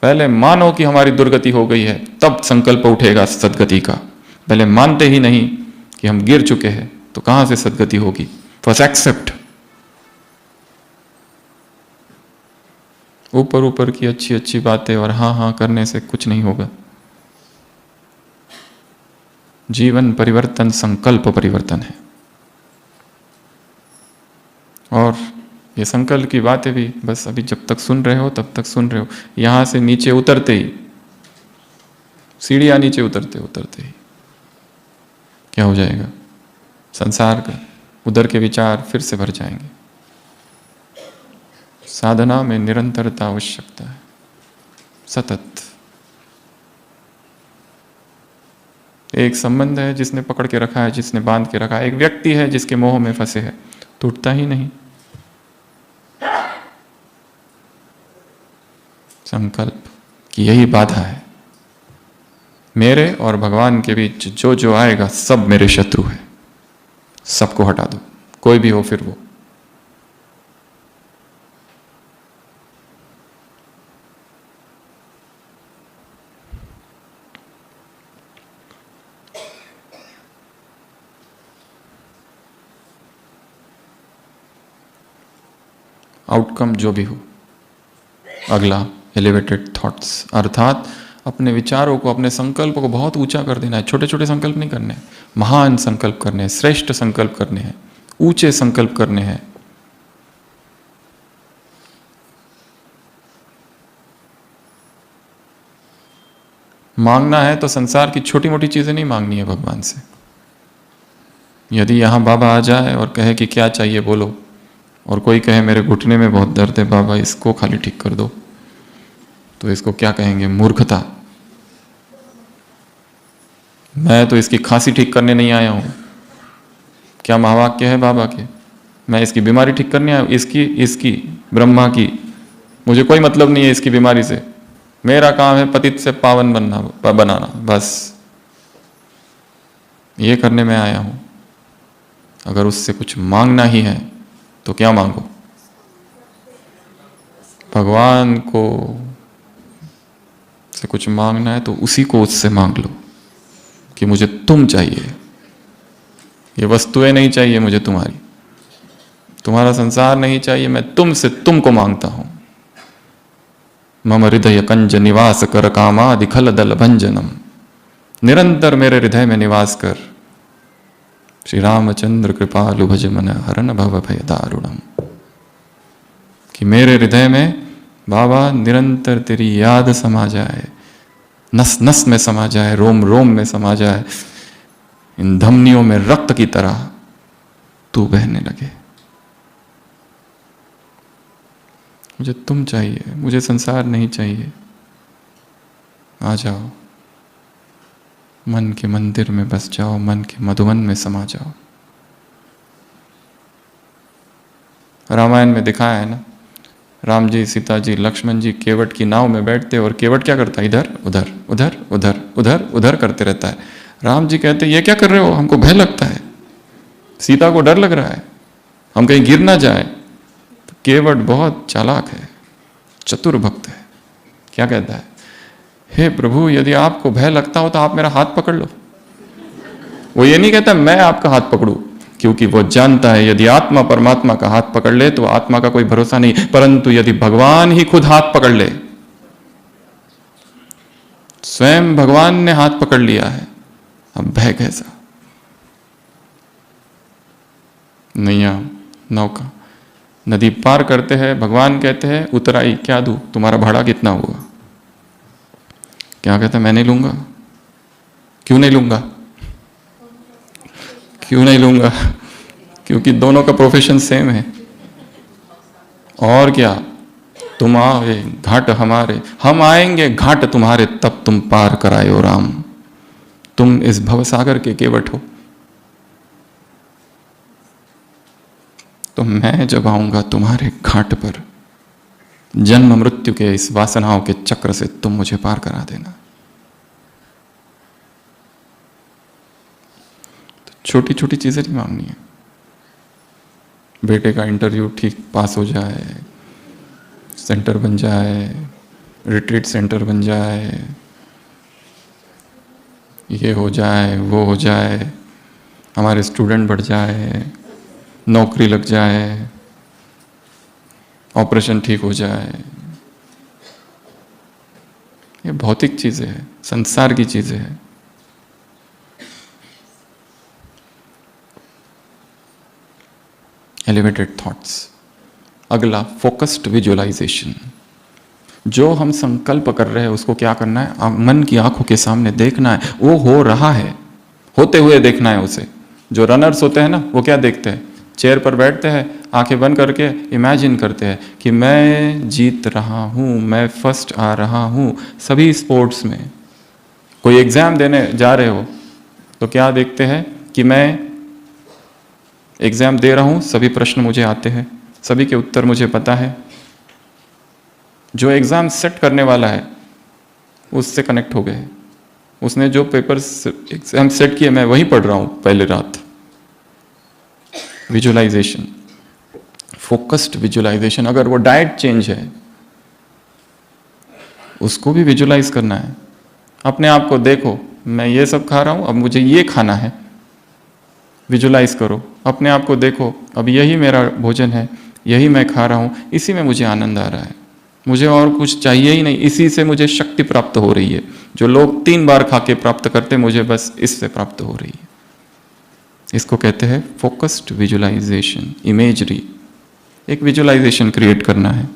पहले मानो कि हमारी दुर्गति हो गई है, तब संकल्प उठेगा सदगति का। पहले मानते ही नहीं कि हम गिर चुके हैं तो कहां से सदगति होगी? First accept. ऊपर ऊपर की अच्छी अच्छी बातें और हाँ हाँ करने से कुछ नहीं होगा। जीवन परिवर्तन संकल्प परिवर्तन है। और ये संकल्प की बातें भी बस अभी जब तक सुन रहे हो तब तक सुन रहे हो। यहां से नीचे उतरते ही, सीढ़ियां नीचे उतरते उतरते ही क्या हो जाएगा? संसार का उधर के विचार फिर से भर जाएंगे। साधना में निरंतरता आवश्यकता है, सतत। एक संबंध है जिसने पकड़ के रखा है, जिसने बांध के रखा है। एक व्यक्ति है जिसके मोह में फंसे है, टूटता ही नहीं। संकल्प की यही बाधा है। मेरे और भगवान के बीच जो जो आएगा सब मेरे शत्रु है, सबको हटा दो, कोई भी हो फिर वो। आउटकम जो भी हो। अगला एलिवेटेड थॉट्स, अर्थात अपने विचारों को, अपने संकल्प को बहुत ऊंचा कर देना है। छोटे छोटे संकल्प नहीं करने हैं, महान संकल्प करने हैं, श्रेष्ठ संकल्प करने हैं, ऊंचे संकल्प करने हैं। मांगना है तो संसार की छोटी मोटी चीज़ें नहीं मांगनी है भगवान से। यदि यहाँ बाबा आ जाए और कहे कि क्या चाहिए बोलो, और कोई कहे मेरे घुटने में बहुत दर्द है बाबा इसको खाली ठीक कर दो, तो इसको क्या कहेंगे? मूर्खता। मैं तो इसकी खांसी ठीक करने नहीं आया हूँ। क्या महावाक्य है बाबा के? मैं इसकी बीमारी ठीक करने आया हूँ, इसकी ब्रह्मा की मुझे कोई मतलब नहीं है इसकी बीमारी से। मेरा काम है पतित से पावन बनाना, बस ये करने में आया हूँ। अगर उससे कुछ मांगना ही है तो क्या मांगो? भगवान को से कुछ मांगना है तो उसी को उससे मांग लो कि मुझे तुम चाहिए, ये वस्तुएं नहीं चाहिए मुझे, तुम्हारा संसार नहीं चाहिए, मैं तुमसे तुमको मांगता हूं। मम हृदय कंज निवास कर कामादि खल दल भंजनम, निरंतर मेरे हृदय में निवास कर। श्री रामचंद्र कृपालु भज मन हरन भव भय दारुणम। कि मेरे हृदय में बाबा निरंतर तेरी याद समा जाए, नस नस में समा जाए, रोम रोम में समा जाए, इन धमनियों में रक्त की तरह तू बहने लगे। मुझे तुम चाहिए, मुझे संसार नहीं चाहिए। आ जाओ, मन के मंदिर में बस जाओ, मन के मधुवन में समा जाओ। रामायण में दिखाया है ना, राम जी, सीता जी, लक्ष्मण जी केवट की नाव में बैठते और केवट क्या करता है? इधर उधर उधर उधर उधर उधर करते रहता है। राम जी कहते ये क्या कर रहे हो? हमको भय लगता है, सीता को डर लग रहा है, हम कहीं गिर ना जाए। केवट बहुत चालाक है, चतुर भक्त है। क्या कहता है? हे प्रभु, यदि आपको भय लगता हो तो आप मेरा हाथ पकड़ लो। वो ये नहीं कहता मैं आपका हाथ पकड़ू, क्योंकि वो जानता है यदि आत्मा परमात्मा का हाथ पकड़ ले तो आत्मा का कोई भरोसा नहीं, परंतु यदि भगवान ही खुद हाथ पकड़ ले, स्वयं भगवान ने हाथ पकड़ लिया है, अब भय कैसा? नैया, नौका, नदी पार करते हैं, भगवान कहते हैं उतराई क्या दूं, तुम्हारा भाड़ा कितना हुआ? क्या कहता है? मैं नहीं लूंगा। क्यों नहीं लूंगा? क्यों नहीं लूंगा? क्योंकि दोनों का प्रोफेशन सेम है। और क्या, तुम आए घाट हमारे, हम आएंगे घाट तुम्हारे, तब तुम पार करायो राम। तुम इस भवसागर के केवट हो, तो मैं जब आऊंगा तुम्हारे घाट पर, जन्म मृत्यु के इस वासनाओं के चक्र से तुम मुझे पार करा देना। तो छोटी छोटी चीजें नहीं मांगनी है। बेटे का इंटरव्यू ठीक पास हो जाए, सेंटर बन जाए, रिट्रीट सेंटर बन जाए, ये हो जाए, वो हो जाए, हमारे स्टूडेंट बढ़ जाए, नौकरी लग जाए, ऑपरेशन ठीक हो जाए। ये भौतिक चीजें हैं, संसार की चीजें हैं। Elevated thoughts. अगला, फोकस्ड विजुअलाइजेशन। जो हम संकल्प कर रहे हैं उसको क्या करना है? मन की आंखों के सामने देखना है, वो हो रहा है, होते हुए देखना है उसे। जो रनर्स होते हैं ना, वो क्या देखते हैं? चेयर पर बैठते हैं, आंखें बंद करके इमेजिन करते हैं कि मैं जीत रहा हूँ, मैं फर्स्ट आ रहा हूँ। सभी स्पोर्ट्स में कोई एग्जाम देने जा रहे हो तो क्या देखते हैं कि मैं एग्जाम दे रहा हूँ, सभी प्रश्न मुझे आते हैं, सभी के उत्तर मुझे पता है। जो एग्जाम सेट करने वाला है उससे कनेक्ट हो गए, उसने जो पेपर एग्जाम सेट किए मैं वही पढ़ रहा हूँ पहले रात। Visualisation, focused visualisation. अगर वो डाइट चेंज है उसको भी विजुअलाइज करना है। अपने आप को देखो, मैं ये सब खा रहा हूँ, अब मुझे ये खाना है, विजुअलाइज करो। अपने आप को देखो, अब यही मेरा भोजन है, यही मैं खा रहा हूँ, इसी में मुझे आनंद आ रहा है, मुझे और कुछ चाहिए ही नहीं, इसी से मुझे शक्ति प्राप्त हो रही है। जो लोग 3 बार खा के प्राप्त करते, मुझे बस इससे प्राप्त हो रही है। इसको कहते हैं फोकस्ड विजुअलाइजेशन, इमेजरी। एक विजुअलाइजेशन क्रिएट करना है।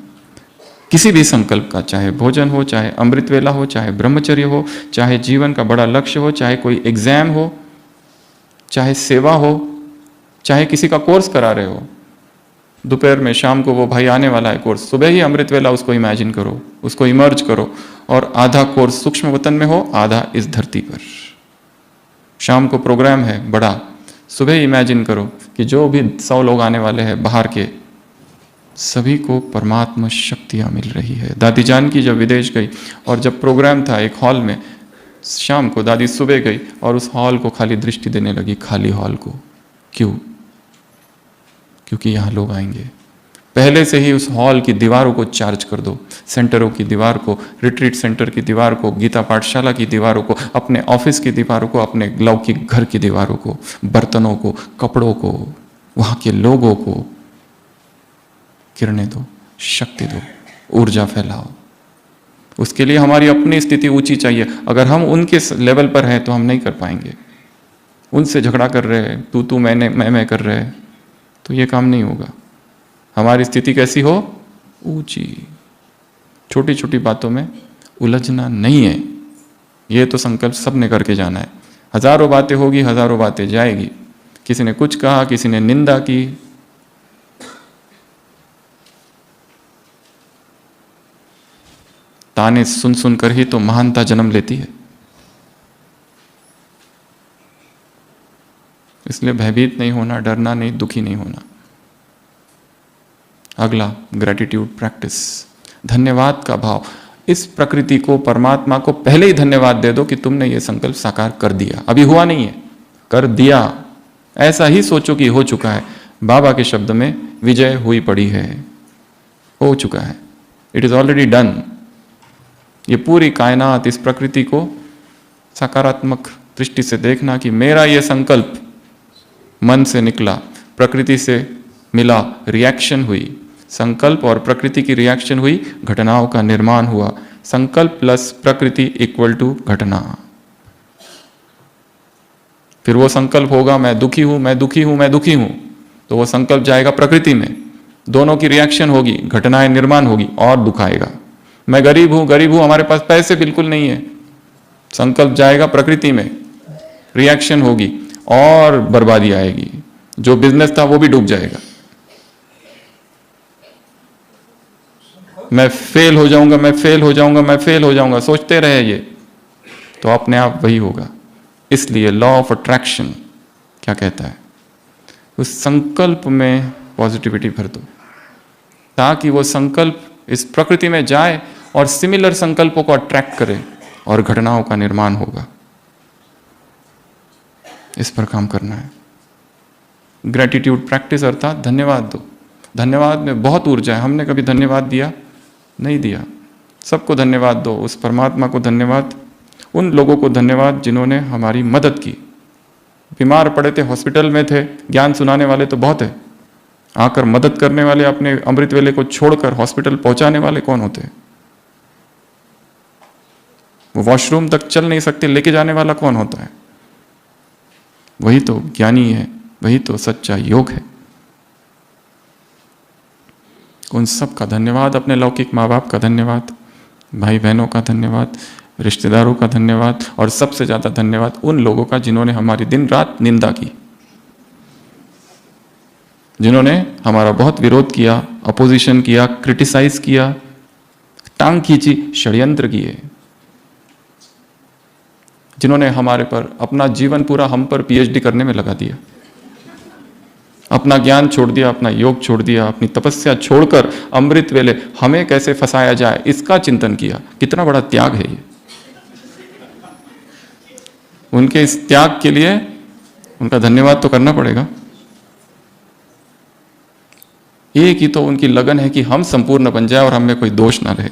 किसी भी संकल्प का, चाहे भोजन हो, चाहे अमृत वेला हो, चाहे ब्रह्मचर्य हो, चाहे जीवन का बड़ा लक्ष्य हो, चाहे कोई एग्जाम हो, चाहे सेवा हो, चाहे किसी का कोर्स करा रहे हो, दोपहर में शाम को वो भाई आने वाला है कोर्स, सुबह ही अमृत वेला उसको इमेजिन करो, उसको इमर्ज करो, और आधा कोर्स सूक्ष्म वतन में हो, आधा इस धरती पर। शाम को प्रोग्राम है बड़ा, सुबह ही इमेजिन करो कि जो भी 100 लोग आने वाले हैं बाहर के, सभी को परमात्मा शक्तियाँ मिल रही है। दादी जानकी जब विदेश गई और जब प्रोग्राम था एक हॉल में, शाम को दादी सुबह गई और उस हॉल को खाली दृष्टि देने लगी, खाली हॉल को। क्यों? क्योंकि यहाँ लोग आएंगे। पहले से ही उस हॉल की दीवारों को चार्ज कर दो, सेंटरों की दीवार को, रिट्रीट सेंटर की दीवार को, गीता पाठशाला की दीवारों को, अपने ऑफिस की दीवारों को, अपने लौकिक घर की दीवारों को, बर्तनों को, कपड़ों को, वहाँ के लोगों को किरणें दो, शक्ति दो, ऊर्जा फैलाओ। उसके लिए हमारी अपनी स्थिति ऊंची चाहिए। अगर हम उनके लेवल पर हैं तो हम नहीं कर पाएंगे। उनसे झगड़ा कर रहे हैं, तू मैं कर रहे हैं, तो ये काम नहीं होगा। हमारी स्थिति कैसी हो? ऊंची। छोटी छोटी बातों में उलझना नहीं है। ये तो संकल्प सबने करके जाना है। हजारों बातें होगी, हजारों बातें जाएगी। किसी ने कुछ कहा, किसी ने निंदा की, ताने सुन सुन कर ही तो महानता जन्म लेती है। इसलिए भयभीत नहीं होना, डरना नहीं, दुखी नहीं होना। अगला, ग्रेटिट्यूड प्रैक्टिस, धन्यवाद का भाव। इस प्रकृति को, परमात्मा को पहले ही धन्यवाद दे दो कि तुमने ये संकल्प साकार कर दिया। अभी हुआ नहीं है, कर दिया। ऐसा ही सोचो कि हो चुका है। बाबा के शब्द में विजय हुई पड़ी है, हो चुका है, इट इज ऑलरेडी डन। ये पूरी कायनात, इस प्रकृति को सकारात्मक दृष्टि से देखना कि मेरा ये संकल्प मन से निकला, प्रकृति से मिला, रिएक्शन हुई, संकल्प और प्रकृति की रिएक्शन हुई, घटनाओं का निर्माण हुआ। संकल्प प्लस प्रकृति इक्वल टू घटना। फिर वो संकल्प होगा मैं दुखी हूं, मैं दुखी हूं, मैं दुखी हूं, तो वो संकल्प जाएगा प्रकृति में, दोनों की रिएक्शन होगी, घटनाएं निर्माण होगी और दुख आएगा। मैं गरीब हूं, हमारे पास पैसे बिल्कुल नहीं है, संकल्प जाएगा प्रकृति में, रिएक्शन होगी और बर्बादी आएगी। जो बिजनेस था वो भी डूब जाएगा। मैं फेल हो जाऊंगा, मैं फेल हो जाऊंगा, मैं फेल हो जाऊंगा, सोचते रहे ये, तो अपने आप वही होगा। इसलिए लॉ ऑफ अट्रैक्शन क्या कहता है? उस संकल्प में पॉजिटिविटी भर दो, ताकि वो संकल्प इस प्रकृति में जाए और सिमिलर संकल्पों को अट्रैक्ट करे और घटनाओं का निर्माण होगा। इस पर काम करना है। ग्रेटिट्यूड प्रैक्टिस अर्थात धन्यवाद दो। धन्यवाद में बहुत ऊर्जा है। हमने कभी धन्यवाद दिया? नहीं दिया। सबको धन्यवाद दो। उस परमात्मा को धन्यवाद, उन लोगों को धन्यवाद जिन्होंने हमारी मदद की। बीमार पड़े थे, हॉस्पिटल में थे, ज्ञान सुनाने वाले तो बहुत है, आकर मदद करने वाले, अपने अमृत वेले को छोड़कर हॉस्पिटल पहुंचाने वाले कौन होते हैं? वो वॉशरूम तक चल नहीं सकते, लेके जाने वाला कौन होता है? वही तो ज्ञानी है, वही तो सच्चा योग है। उन सब का धन्यवाद, अपने लौकिक माँ बाप का धन्यवाद, भाई बहनों का धन्यवाद, रिश्तेदारों का धन्यवाद, और सबसे ज्यादा धन्यवाद उन लोगों का जिन्होंने हमारी दिन रात निंदा की, जिन्होंने हमारा बहुत विरोध किया, अपोजिशन किया, क्रिटिसाइज किया, टांग खींची, षड्यंत्र किए, जिन्होंने हमारे पर अपना जीवन पूरा हम पर पीएचडी करने में लगा दिया, अपना ज्ञान छोड़ दिया, अपना योग छोड़ दिया, अपनी तपस्या छोड़कर अमृत वेले हमें कैसे फंसाया जाए इसका चिंतन किया। कितना बड़ा त्याग है ये। उनके इस त्याग के लिए उनका धन्यवाद तो करना पड़ेगा। एक ही तो उनकी लगन है कि हम संपूर्ण बन जाए और हमें कोई दोष ना रहे।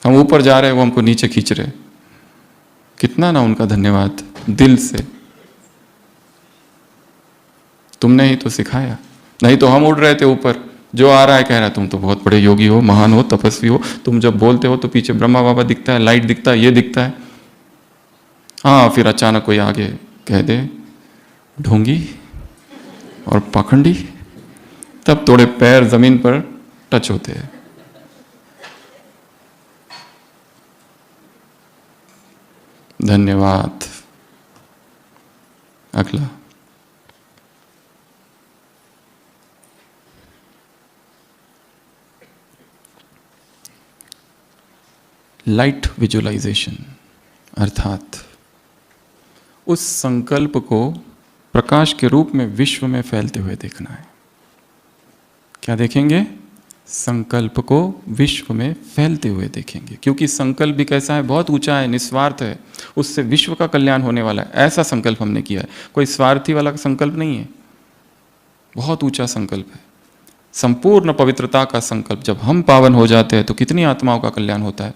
हम ऊपर जा रहे हैं, वो हमको नीचे खींच रहे। कितना ना उनका धन्यवाद दिल से। तुमने ही तो सिखाया, नहीं तो हम उड़ रहे थे ऊपर। जो आ रहा है कह रहा है तुम तो बहुत बड़े योगी हो, महान हो, तपस्वी हो, तुम जब बोलते हो तो पीछे ब्रह्मा बाबा दिखता है, लाइट दिखता है, ये दिखता है। हाँ, फिर अचानक कोई आगे कह दे ढोंगी और पाखंडी, तब थोड़े पैर जमीन पर टच होते हैं। धन्यवाद। अगला। लाइट विजुअलाइजेशन, अर्थात उस संकल्प को प्रकाश के रूप में विश्व में फैलते हुए देखना है। क्या देखेंगे? संकल्प को विश्व में फैलते हुए देखेंगे, क्योंकि संकल्प भी कैसा है? बहुत ऊंचा है, निस्वार्थ है, उससे विश्व का कल्याण होने वाला है, ऐसा संकल्प हमने किया है। कोई स्वार्थी वाला संकल्प नहीं है, बहुत ऊंचा संकल्प है, संपूर्ण पवित्रता का संकल्प। जब हम पावन हो जाते हैं तो कितनी आत्माओं का कल्याण होता है।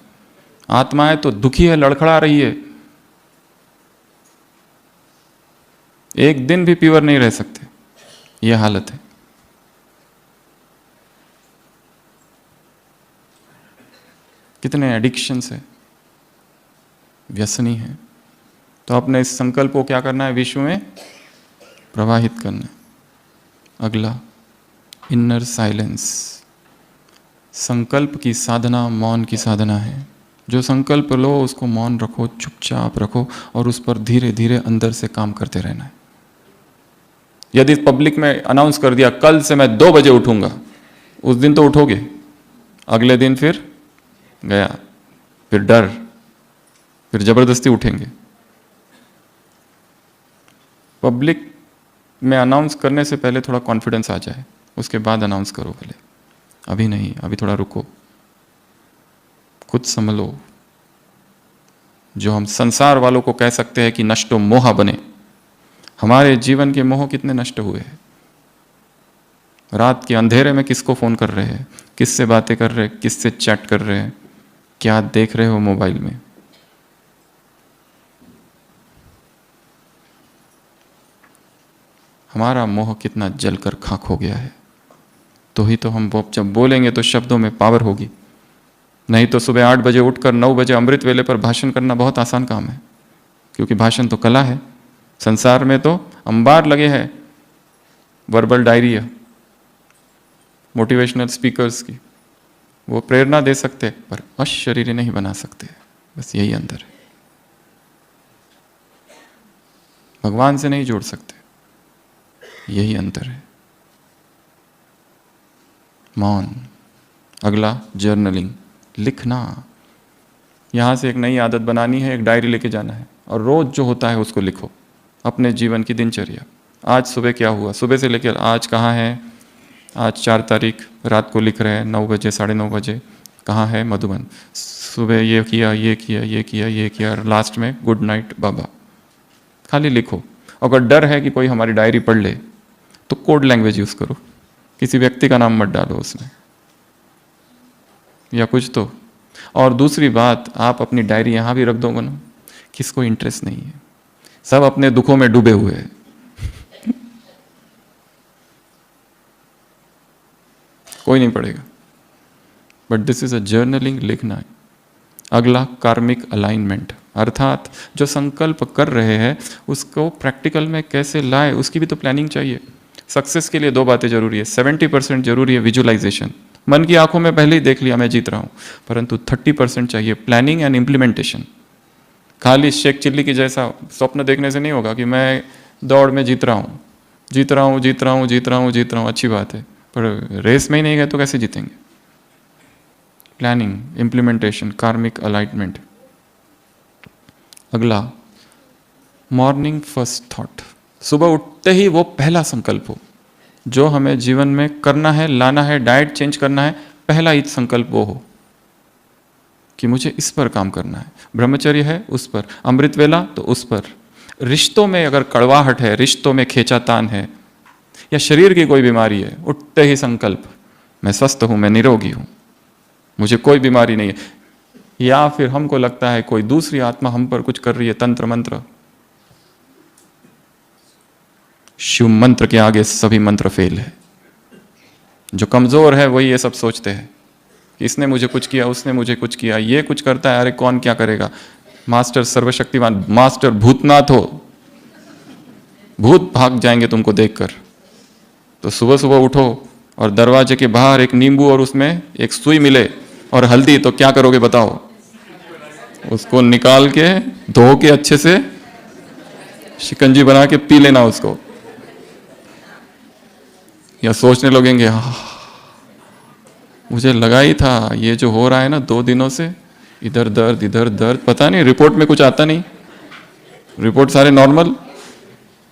आत्माएं तो दुखी है, लड़खड़ा रही है, एक दिन भी प्योर नहीं रह सकते, यह हालत है। कितने एडिक्शंस है, व्यसनी है। तो अपने इस संकल्प को क्या करना है? विश्व में प्रवाहित करना है। अगला, इनर साइलेंस। संकल्प की साधना मौन की साधना है। जो संकल्प लो उसको मौन रखो, चुपचाप रखो और उस पर धीरे धीरे अंदर से काम करते रहना है। यदि पब्लिक में अनाउंस कर दिया कल से मैं 2 बजे उठूंगा, उस दिन तो उठोगे, अगले दिन फिर गया, फिर डर, फिर जबरदस्ती उठेंगे। पब्लिक में अनाउंस करने से पहले थोड़ा कॉन्फिडेंस आ जाए, उसके बाद अनाउंस करो पहले, अभी नहीं, अभी थोड़ा रुको, खुद संभलो। जो हम संसार वालों को कह सकते हैं कि नष्टो मोह बने, हमारे जीवन के मोह कितने नष्ट हुए हैं। रात के अंधेरे में किसको फोन कर रहे हैं, किससे बातें कर रहे हैं, किससे चैट कर रहे हैं, क्या देख रहे हो मोबाइल में। हमारा मोह कितना जलकर खाक हो गया है। तो ही तो हम जब बोलेंगे तो शब्दों में पावर होगी, नहीं तो सुबह 8 बजे उठकर 9 बजे अमृत वेले पर भाषण करना बहुत आसान काम है, क्योंकि भाषण तो कला है। संसार में तो अंबार लगे हैं वर्बल डायरी है, मोटिवेशनल स्पीकर्स की, वो प्रेरणा दे सकते पर अशरीरी नहीं बना सकते। बस यही अंदर है, भगवान से नहीं जोड़ सकते, यही अंतर है। मौन। अगला, जर्नलिंग, लिखना। यहां से एक नई आदत बनानी है, एक डायरी लेके जाना है और रोज जो होता है उसको लिखो, अपने जीवन की दिनचर्या। आज सुबह क्या हुआ, सुबह से लेकर आज कहाँ है, आज 4 तारीख रात को लिख रहे हैं 9 बजे 9:30 बजे, कहाँ है, मधुबन। सुबह ये किया, ये किया, ये किया, ये किया, लास्ट में गुड नाइट बाबा। खाली लिखो। अगर डर है कि कोई हमारी डायरी पढ़ ले तो कोड लैंग्वेज यूज करो, किसी व्यक्ति का नाम मत डालो उसमें या कुछ तो। और दूसरी बात, आप अपनी डायरी यहां भी रख दोगे ना, किसको इंटरेस्ट नहीं है, सब अपने दुखों में डूबे हुए हैं। कोई नहीं पढ़ेगा, but this is a journaling, लिखना है। अगला, कार्मिक अलाइनमेंट, अर्थात जो संकल्प कर रहे हैं उसको प्रैक्टिकल में कैसे लाए, उसकी भी तो प्लानिंग चाहिए। सक्सेस के लिए 2 बातें जरूरी है, 70% जरूरी है विजुअलाइजेशन, मन की आंखों में पहले ही देख लिया मैं जीत रहा हूं, परंतु 30% चाहिए प्लानिंग एंड इम्प्लीमेंटेशन। खाली शेख चिल्ली की जैसा स्वप्न देखने से नहीं होगा कि मैं दौड़ में जीत रहा हूँ, जीत रहा हूँ, जीत रहा हूँ, जीत रहा हूँ, जीत रहा हूँ, अच्छी बात है, पर रेस में ही नहीं गए तो कैसे जीतेंगे। प्लानिंग, इम्प्लीमेंटेशन, कार्मिक अलाइनमेंट। अगला, मॉर्निंग फर्स्ट थॉट, सुबह उठते ही वो पहला संकल्प हो जो हमें जीवन में करना है, लाना है, डाइट चेंज करना है, पहला ही संकल्प वो हो कि मुझे इस पर काम करना है। ब्रह्मचर्य है उस पर, अमृत वेला तो उस पर, रिश्तों में अगर कड़वाहट है, रिश्तों में खींचातान है, या शरीर की कोई बीमारी है, उठते ही संकल्प मैं स्वस्थ हूं, मैं निरोगी हूं, मुझे कोई बीमारी नहीं है। या फिर हमको लगता है कोई दूसरी आत्मा हम पर कुछ कर रही है, तंत्र मंत्र, शिव मंत्र के आगे सभी मंत्र फेल है। जो कमजोर है वही ये सब सोचते हैं कि इसने मुझे कुछ किया, उसने मुझे कुछ किया, ये कुछ करता है, अरे कौन क्या करेगा। मास्टर सर्वशक्तिमान, मास्टर भूतनाथ हो, भूत भाग जाएंगे तुमको देखकर। तो सुबह सुबह उठो, और दरवाजे के बाहर एक नींबू और उसमें एक सुई मिले और हल्दी, तो क्या करोगे बताओ? उसको निकाल के धो के अच्छे से शिकंजी बना के पी लेना उसको। या सोचने लगेंगे मुझे लगा ही था ये जो हो रहा है ना 2 दिनों से, इधर दर्द, पता नहीं, रिपोर्ट में कुछ आता नहीं, रिपोर्ट सारे नॉर्मल,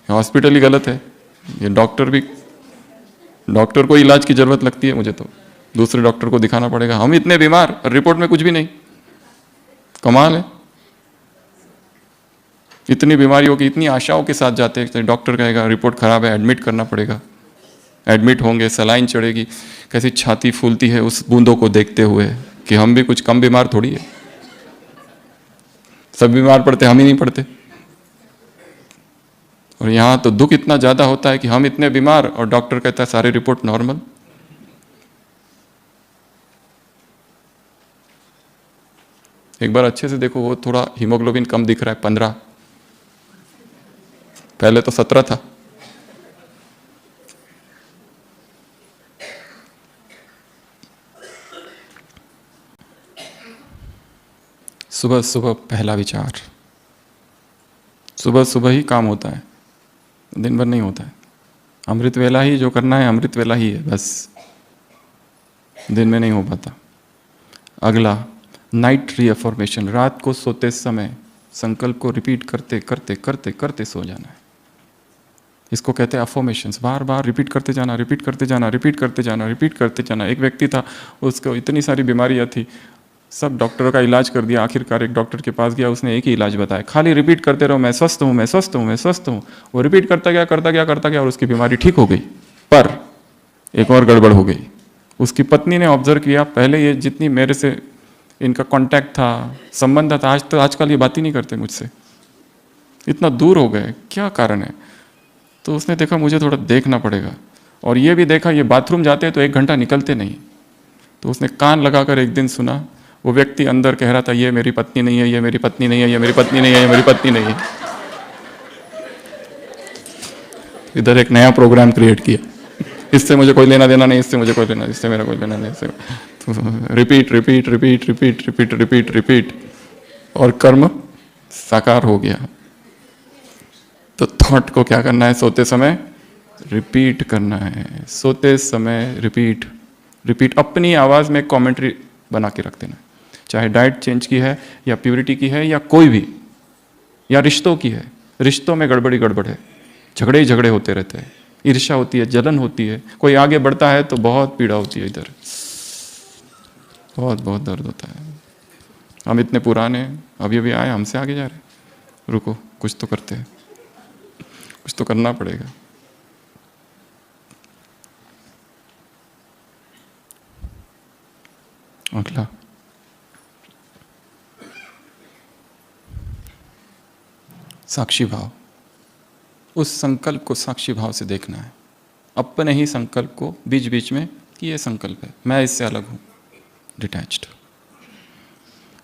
हॉस्पिटल ही गलत है, ये डॉक्टर को इलाज की जरूरत लगती है, मुझे तो दूसरे डॉक्टर को दिखाना पड़ेगा। हम इतने बीमार और रिपोर्ट में कुछ भी नहीं, कमाल है। इतनी बीमारियों की इतनी आशाओं के साथ जाते हैं, डॉक्टर कहेगा रिपोर्ट खराब है, एडमिट करना पड़ेगा, एडमिट होंगे, सलाइन चढ़ेगी, कैसी छाती फूलती है उस बूंदों को देखते हुए कि हम भी कुछ कम बीमार थोड़ी है, सब बीमार पड़ते, हम ही नहीं पड़ते। और यहां तो दुख इतना ज्यादा होता है कि हम इतने बीमार और डॉक्टर कहता है सारी रिपोर्ट नॉर्मल। एक बार अच्छे से देखो, वो थोड़ा हीमोग्लोबिन कम दिख रहा है, 15, पहले तो 17 था। सुबह सुबह पहला विचार, सुबह सुबह ही काम होता है, दिन भर नहीं होता है। अमृत वेला ही जो करना है, अमृत वेला ही है, बस दिन में नहीं हो पाता। अगला, नाइट रीअफर्मेशन, रात को सोते समय संकल्प को रिपीट करते करते करते करते सो जाना है। इसको कहते हैं अफर्मेशंस, बार बार रिपीट करते जाना, रिपीट करते जाना, रिपीट करते जाना, रिपीट करते जाना। एक व्यक्ति था, उसको इतनी सारी बीमारियां थी, सब डॉक्टरों का इलाज कर दिया, आखिरकार एक डॉक्टर के पास गया, उसने एक ही इलाज बताया, खाली रिपीट करते रहो, मैं स्वस्थ हूँ, मैं स्वस्थ हूँ, मैं स्वस्थ हूँ। वो रिपीट करता गया करता गया करता गया और उसकी बीमारी ठीक हो गई। पर एक और गड़बड़ हो गई। उसकी पत्नी ने ऑब्जर्व किया, पहले ये जितनी मेरे से इनका कांटेक्ट था, संबंध था, आजकल ये बात ही नहीं करते मुझसे, इतना दूर हो गए, क्या कारण है? तो उसने देखा मुझे थोड़ा देखना पड़ेगा, और ये भी देखा ये बाथरूम जाते हैं तो 1 घंटा निकलते नहीं। तो उसने कान लगाकर एक दिन सुना, वो व्यक्ति अंदर कह रहा था ये मेरी पत्नी नहीं है, ये मेरी पत्नी नहीं है, ये मेरी पत्नी नहीं है, ये मेरी पत्नी नहीं है। इधर एक नया प्रोग्राम क्रिएट किया, इससे मुझे कोई लेना देना नहीं, इससे मुझे कोई लेना, इससे मेरा कोई लेना नहीं, इससे repeat repeat repeat repeat repeat repeat repeat, और कर्म साकार हो गया। तो थॉट को क्या करना है? सोते समय रिपीट करना है, सोते समय रिपीट रिपीट। अपनी आवाज में कमेंट्री बना के रख देना, चाहे डाइट चेंज की है या प्योरिटी की है या कोई भी, या रिश्तों की है। रिश्तों में गड़बड़ी गड़बड़ है, झगड़े ही झगड़े होते रहते हैं, ईर्ष्या होती है, जलन होती है, कोई आगे बढ़ता है तो बहुत पीड़ा होती है, इधर बहुत बहुत दर्द होता है। हम इतने पुराने, अभी अभी आए, हमसे आगे जा रहे, रुको कुछ तो करते हैं, कुछ तो करना पड़ेगा। अगला, साक्षी भाव। उस संकल्प को साक्षी भाव से देखना है, अपने ही संकल्प को बीच बीच में कि ये संकल्प है, मैं इससे अलग हूं, डिटैच्ड।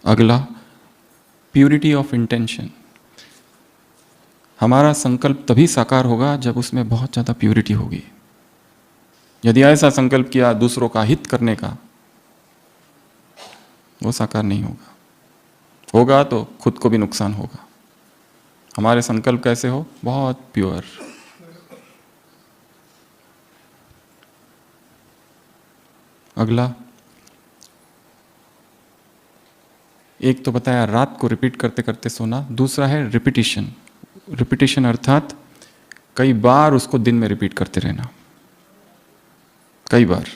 अगला, प्यूरिटी ऑफ इंटेंशन। हमारा संकल्प तभी साकार होगा जब उसमें बहुत ज़्यादा प्यूरिटी होगी। यदि ऐसा संकल्प किया दूसरों का हित करने का, वो साकार नहीं होगा, होगा तो खुद को भी नुकसान होगा। हमारे संकल्प कैसे हो? बहुत प्योर। अगला, एक तो बताया रात को रिपीट करते करते सोना, दूसरा है रिपीटिशन। रिपीटिशन अर्थात कई बार उसको दिन में रिपीट करते रहना, कई बार।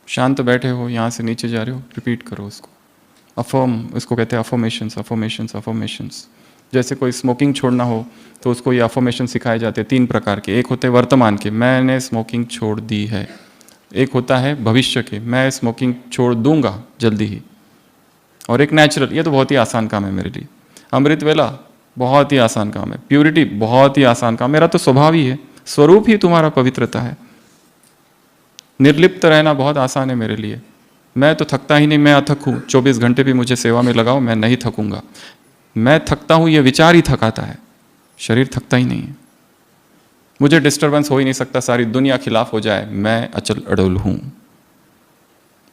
शांत बैठे हो, यहां से नीचे जा रहे हो, रिपीट करो उसको। अफर्म, इसको कहते हैं अफर्मेशंस, अफर्मेशंस, अफर्मेशंस। जैसे कोई स्मोकिंग छोड़ना हो तो उसको ये अफर्मेशन सिखाए जाते हैं 3 प्रकार के। एक होते हैं वर्तमान के, मैंने स्मोकिंग छोड़ दी है। एक होता है भविष्य के, मैं स्मोकिंग छोड़ दूंगा जल्दी ही। और एक नेचुरल, ये तो बहुत ही आसान काम है मेरे लिए। अमृत वेला बहुत ही आसान काम है, प्यूरिटी बहुत ही आसान काम, मेरा तो स्वभाव ही है, स्वरूप ही तुम्हारा पवित्रता है। निर्लिप्त रहना बहुत आसान है मेरे लिए, मैं तो थकता ही नहीं, मैं अथक हूँ। 24 घंटे भी मुझे सेवा में लगाओ, मैं नहीं थकूंगा। मैं थकता हूँ, ये विचार ही थकाता है, शरीर थकता ही नहीं है। मुझे डिस्टरबेंस हो ही नहीं सकता, सारी दुनिया खिलाफ हो जाए, मैं अचल अडोल हूं।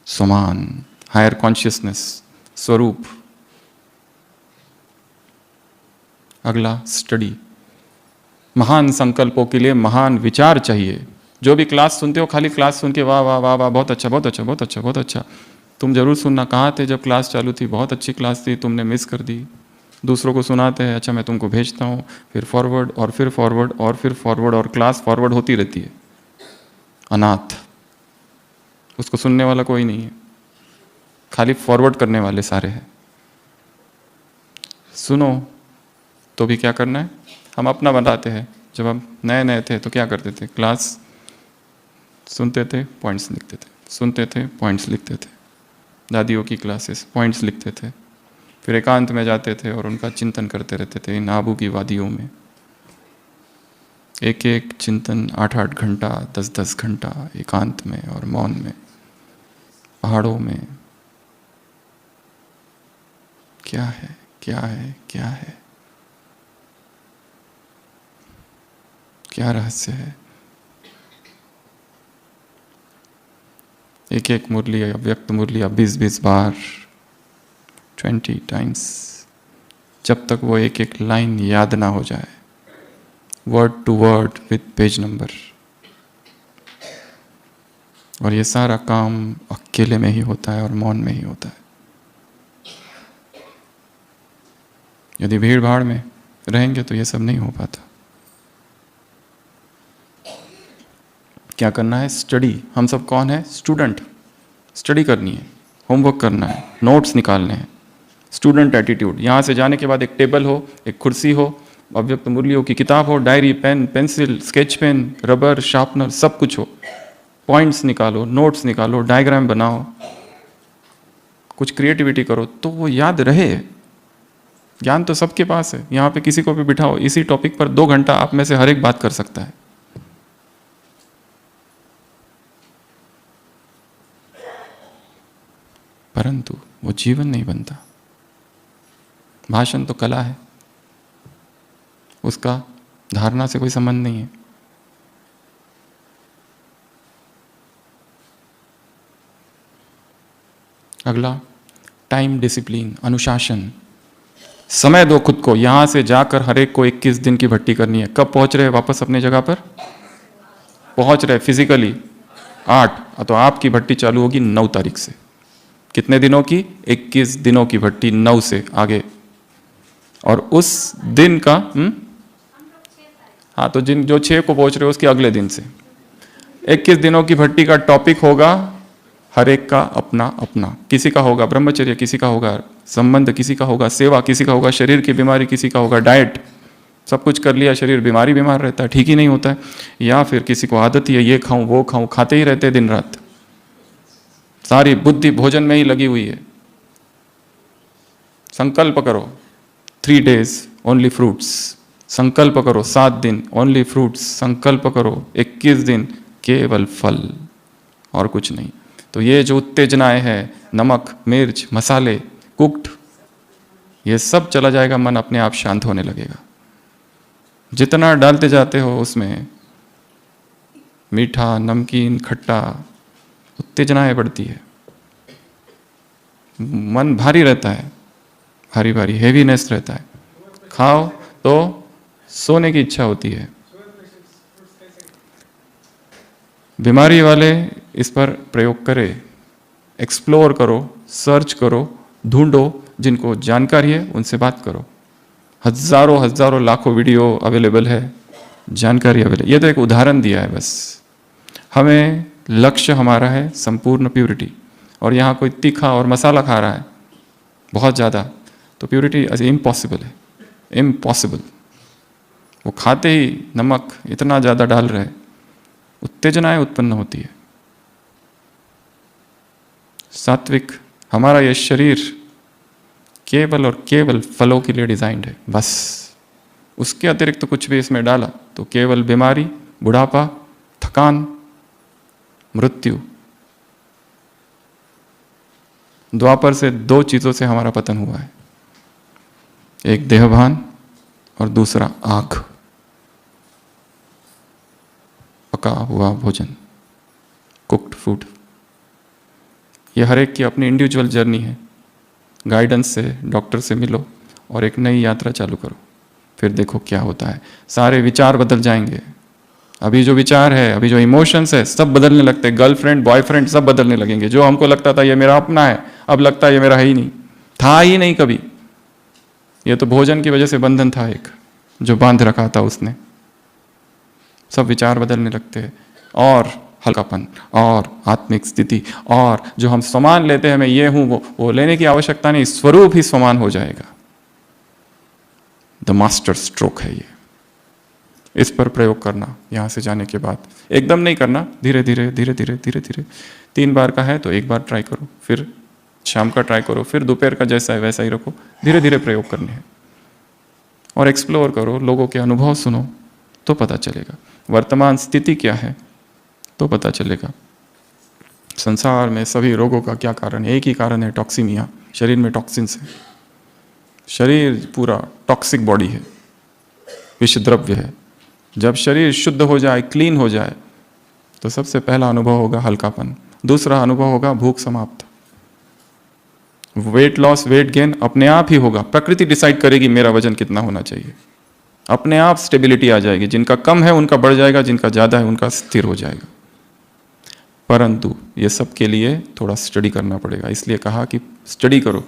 समान, हायर कॉन्शियसनेस, स्वरूप। अगला स्टडी। महान संकल्पों के लिए महान विचार चाहिए। जो भी क्लास सुनते हो, खाली क्लास सुन के वाह वाह वाह वाह, बहुत अच्छा बहुत अच्छा बहुत अच्छा बहुत अच्छा। तुम जरूर सुनना, कहाँ थे जब क्लास चालू थी, बहुत अच्छी क्लास थी, तुमने मिस कर दी। दूसरों को सुनाते हैं, अच्छा मैं तुमको भेजता हूँ, फिर फॉरवर्ड और फिर फॉरवर्ड और फिर फॉरवर्ड, और क्लास फॉरवर्ड होती रहती है। अनाथ, उसको सुनने वाला कोई नहीं है, खाली फॉरवर्ड करने वाले सारे हैं। सुनो तो भी क्या करना है, हम अपना बनाते हैं। जब हम नए नए थे तो क्या करते थे, क्लास सुनते थे, पॉइंट्स लिखते थे, सुनते थे, पॉइंट्स लिखते थे। दादियों की क्लासेस, पॉइंट्स लिखते थे। फिर एकांत में जाते थे और उनका चिंतन करते रहते थे इन आबू की वादियों में। एक एक चिंतन 8-8 घंटा, 10-10 घंटा एकांत में और मौन में, पहाड़ों में। क्या है, क्या है, क्या है, क्या रहस्य है। एक एक मुरली, अव्यक्त मुरली 20-20 बार, 20 टाइम्स, जब तक वो एक एक लाइन याद ना हो जाए, word to word with page number. और ये सारा काम अकेले में ही होता है और मौन में ही होता है। यदि भीड़ भाड़ में रहेंगे तो ये सब नहीं हो पाता। क्या करना है, स्टडी। हम सब कौन है, स्टूडेंट। स्टडी करनी है, होमवर्क करना है, नोट्स निकालने हैं। Student attitude. यहाँ से जाने के बाद एक टेबल हो, एक कुर्सी हो, अव्यक्त मुरलियों की किताब हो, diary, pen, pencil, sketch pen, rubber, sharpener, सब कुछ हो। पॉइंट्स निकालो, नोट्स निकालो, डायग्राम बनाओ, कुछ क्रिएटिविटी करो तो वो याद रहे। ज्ञान तो सबके पास है, यहाँ पे किसी को भी बिठाओ, इसी टॉपिक पर 2 घंटा आप में से हर एक बात कर सकता है। परंतु वो जीवन नहीं बनता। भाषण तो कला है, उसका धारणा से कोई संबंध नहीं है। अगला, टाइम डिसिप्लिन, अनुशासन। समय दो खुद को। यहां से जाकर हर एक को 21 दिन की भट्टी करनी है। कब पहुंच रहे वापस अपने जगह पर, पहुंच रहे फिजिकली 8, तो आपकी भट्टी चालू होगी 9 तारीख से। कितने दिनों की, 21 दिनों की भट्टी, 9 से आगे। और उस दिन का हाँ, तो जिन जो 6 को पहुंच रहे हो उसके अगले दिन से 21 दिनों की भट्टी का टॉपिक होगा हर एक का अपना अपना। किसी का होगा ब्रह्मचर्य, किसी का होगा संबंध, किसी का होगा सेवा, किसी का होगा शरीर की बीमारी, किसी का होगा डाइट। सब कुछ कर लिया, शरीर बीमार रहता है, ठीक ही नहीं होता है। या फिर किसी को आदत ही है ये खाऊं वो खाऊं, खाते ही रहते दिन रात, सारी बुद्धि भोजन में ही लगी हुई है। संकल्प करो 3 days ओनली फ्रूट्स। संकल्प करो 7 दिन ओनली फ्रूट्स। संकल्प करो 21 दिन केवल फल और कुछ नहीं। तो ये जो उत्तेजनाएं हैं, नमक, मिर्च, मसाले, कुक्ड, ये सब चला जाएगा, मन अपने आप शांत होने लगेगा। जितना डालते जाते हो उसमें मीठा, नमकीन, खट्टा, उत्तेजनाएं बढ़ती है, मन भारी रहता है, भारी भारी हेवीनेस रहता है। खाओ तो सोने की इच्छा होती है। बीमारी वाले इस पर प्रयोग करें, एक्सप्लोर करो, सर्च करो, ढूंढो, जिनको जानकारी है उनसे बात करो। हजारों हजारों लाखों वीडियो अवेलेबल है, जानकारी अवेलेबल। ये तो एक उदाहरण दिया है बस। हमें लक्ष्य हमारा है संपूर्ण प्यूरिटी, और यहाँ कोई तीखा और मसाला खा रहा है बहुत ज़्यादा, तो प्यूरिटी इम्पॉसिबल है, इम्पॉसिबल। वो खाते ही नमक इतना ज़्यादा डाल रहे, उत्तेजनाएं उत्पन्न होती है। सात्विक, हमारा यह शरीर केवल और केवल फलों के लिए डिजाइंड है, बस। उसके अतिरिक्त तो कुछ भी इसमें डाला तो केवल बीमारी, बुढ़ापा, थकान, मृत्यु। द्वापर से 2 चीजों से हमारा पतन हुआ है, एक देहभान और दूसरा आंख। पका हुआ भोजन, कुक्ड फूड। ये हर एक की अपनी इंडिविजुअल जर्नी है। गाइडेंस से, डॉक्टर से मिलो और एक नई यात्रा चालू करो, फिर देखो क्या होता है। सारे विचार बदल जाएंगे। अभी जो विचार है, अभी जो इमोशंस है, सब बदलने लगते हैं। गर्लफ्रेंड, बॉयफ्रेंड सब बदलने लगेंगे। जो हमको लगता था ये मेरा अपना है, अब लगता है ये मेरा है ही नहीं, था ही नहीं कभी। ये तो भोजन की वजह से बंधन था एक, जो बांध रखा था उसने। सब विचार बदलने लगते हैं, और हल्कापन और आत्मिक स्थिति, और जो हम समान लेते हैं, मैं ये हूं वो लेने की आवश्यकता नहीं, स्वरूप ही समान हो जाएगा। द मास्टर स्ट्रोक है ये। इस पर प्रयोग करना यहां से जाने के बाद, एकदम नहीं करना, धीरे धीरे धीरे धीरे धीरे धीरे। 3 बार का है तो 1 बार ट्राई करो, फिर शाम का ट्राई करो, फिर दोपहर का जैसा है वैसा ही रखो। धीरे धीरे प्रयोग करने हैं और एक्सप्लोर करो। लोगों के अनुभव सुनो तो पता चलेगा। वर्तमान स्थिति क्या है तो पता चलेगा। संसार में सभी रोगों का क्या कारण है? एक ही कारण है, टॉक्सीमिया। शरीर में टॉक्सिन्स है। शरीर पूरा टॉक्सिक बॉडी है, विष द्रव्य है। जब शरीर शुद्ध हो जाए, क्लीन हो जाए, तो सबसे पहला अनुभव होगा हल्कापन। दूसरा अनुभव होगा भूख समाप्त। वेट लॉस, वेट गेन अपने आप ही होगा। प्रकृति डिसाइड करेगी मेरा वजन कितना होना चाहिए। अपने आप स्टेबिलिटी आ जाएगी। जिनका कम है उनका बढ़ जाएगा, जिनका ज़्यादा है उनका स्थिर हो जाएगा। परंतु ये सब के लिए थोड़ा स्टडी करना पड़ेगा। इसलिए कहा कि स्टडी करो,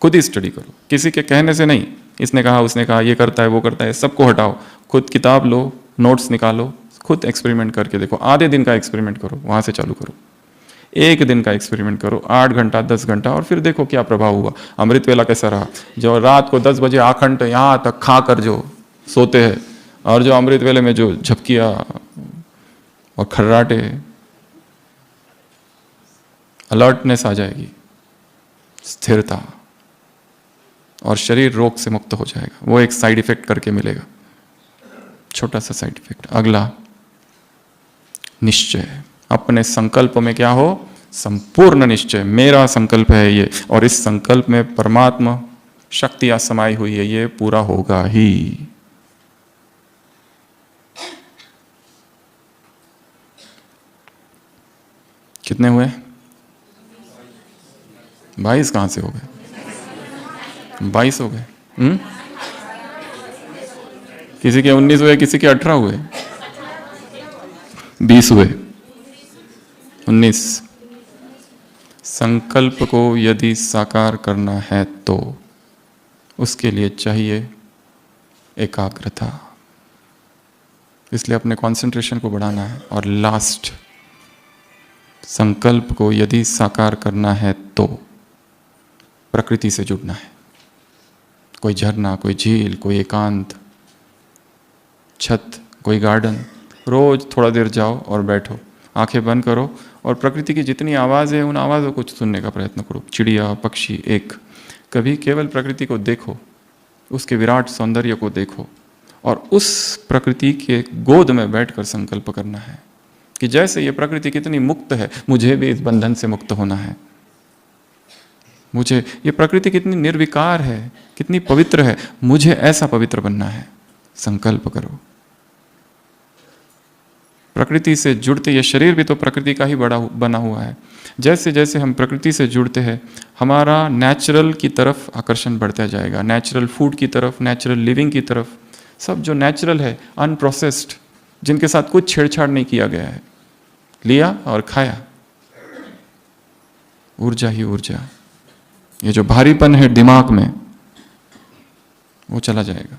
खुद ही स्टडी करो, किसी के कहने से नहीं। इसने कहा, उसने कहा, ये करता है, वो करता है, सबको हटाओ। खुद किताब लो, नोट्स निकालो, खुद एक्सपेरिमेंट करके देखो। आधे दिन का एक्सपेरिमेंट करो, वहाँ से चालू करो। 1 दिन का एक्सपेरिमेंट करो, 8 घंटा 10 घंटा, और फिर देखो क्या प्रभाव हुआ। अमृत वेला कैसा रहा? जो रात को 10 बजे आखंड यहाँ तक खा कर जो सोते हैं, और जो अमृत वेले में जो झपकिया और खर्राटे, अलर्टनेस आ जाएगी, स्थिरता, और शरीर रोग से मुक्त हो जाएगा। वो एक साइड इफेक्ट करके मिलेगा, छोटा सा साइड इफेक्ट। अगला, निश्चय। अपने संकल्प में क्या हो? संपूर्ण निश्चय। मेरा संकल्प है ये, और इस संकल्प में परमात्मा शक्तियां समाई हुई है, ये पूरा होगा ही। कितने हुए? 22 कहां से हो गए? 22 हो गए। किसी के 19 हुए, किसी के 18 हुए, 20 हुए, 19। संकल्प को यदि साकार करना है तो उसके लिए चाहिए एकाग्रता। इसलिए अपने कंसंट्रेशन को बढ़ाना है। और लास्ट, संकल्प को यदि साकार करना है तो प्रकृति से जुड़ना है। कोई झरना, कोई झील, कोई एकांत, छत, कोई गार्डन, रोज थोड़ा देर जाओ और बैठो, आंखें बंद करो और प्रकृति की जितनी आवाज़ है उन आवाज़ों को सुनने का प्रयत्न करो। चिड़िया, पक्षी, एक। कभी केवल प्रकृति को देखो, उसके विराट सौंदर्य को देखो, और उस प्रकृति के गोद में बैठकर संकल्प करना है कि जैसे ये प्रकृति कितनी मुक्त है, मुझे भी इस बंधन से मुक्त होना है। मुझे ये प्रकृति कितनी निर्विकार है, कितनी पवित्र है, मुझे ऐसा पवित्र बनना है। संकल्प करो। प्रकृति से जुड़ते, ये शरीर भी तो प्रकृति का ही बना हुआ है। जैसे जैसे हम प्रकृति से जुड़ते हैं, हमारा नेचुरल की तरफ आकर्षण बढ़ता जाएगा। नेचुरल फूड की तरफ, नेचुरल लिविंग की तरफ। सब जो नेचुरल है, अनप्रोसेस्ड, जिनके साथ कुछ छेड़छाड़ नहीं किया गया है, लिया और खाया, ऊर्जा ही ऊर्जा। ये जो भारीपन है दिमाग में, वो चला जाएगा।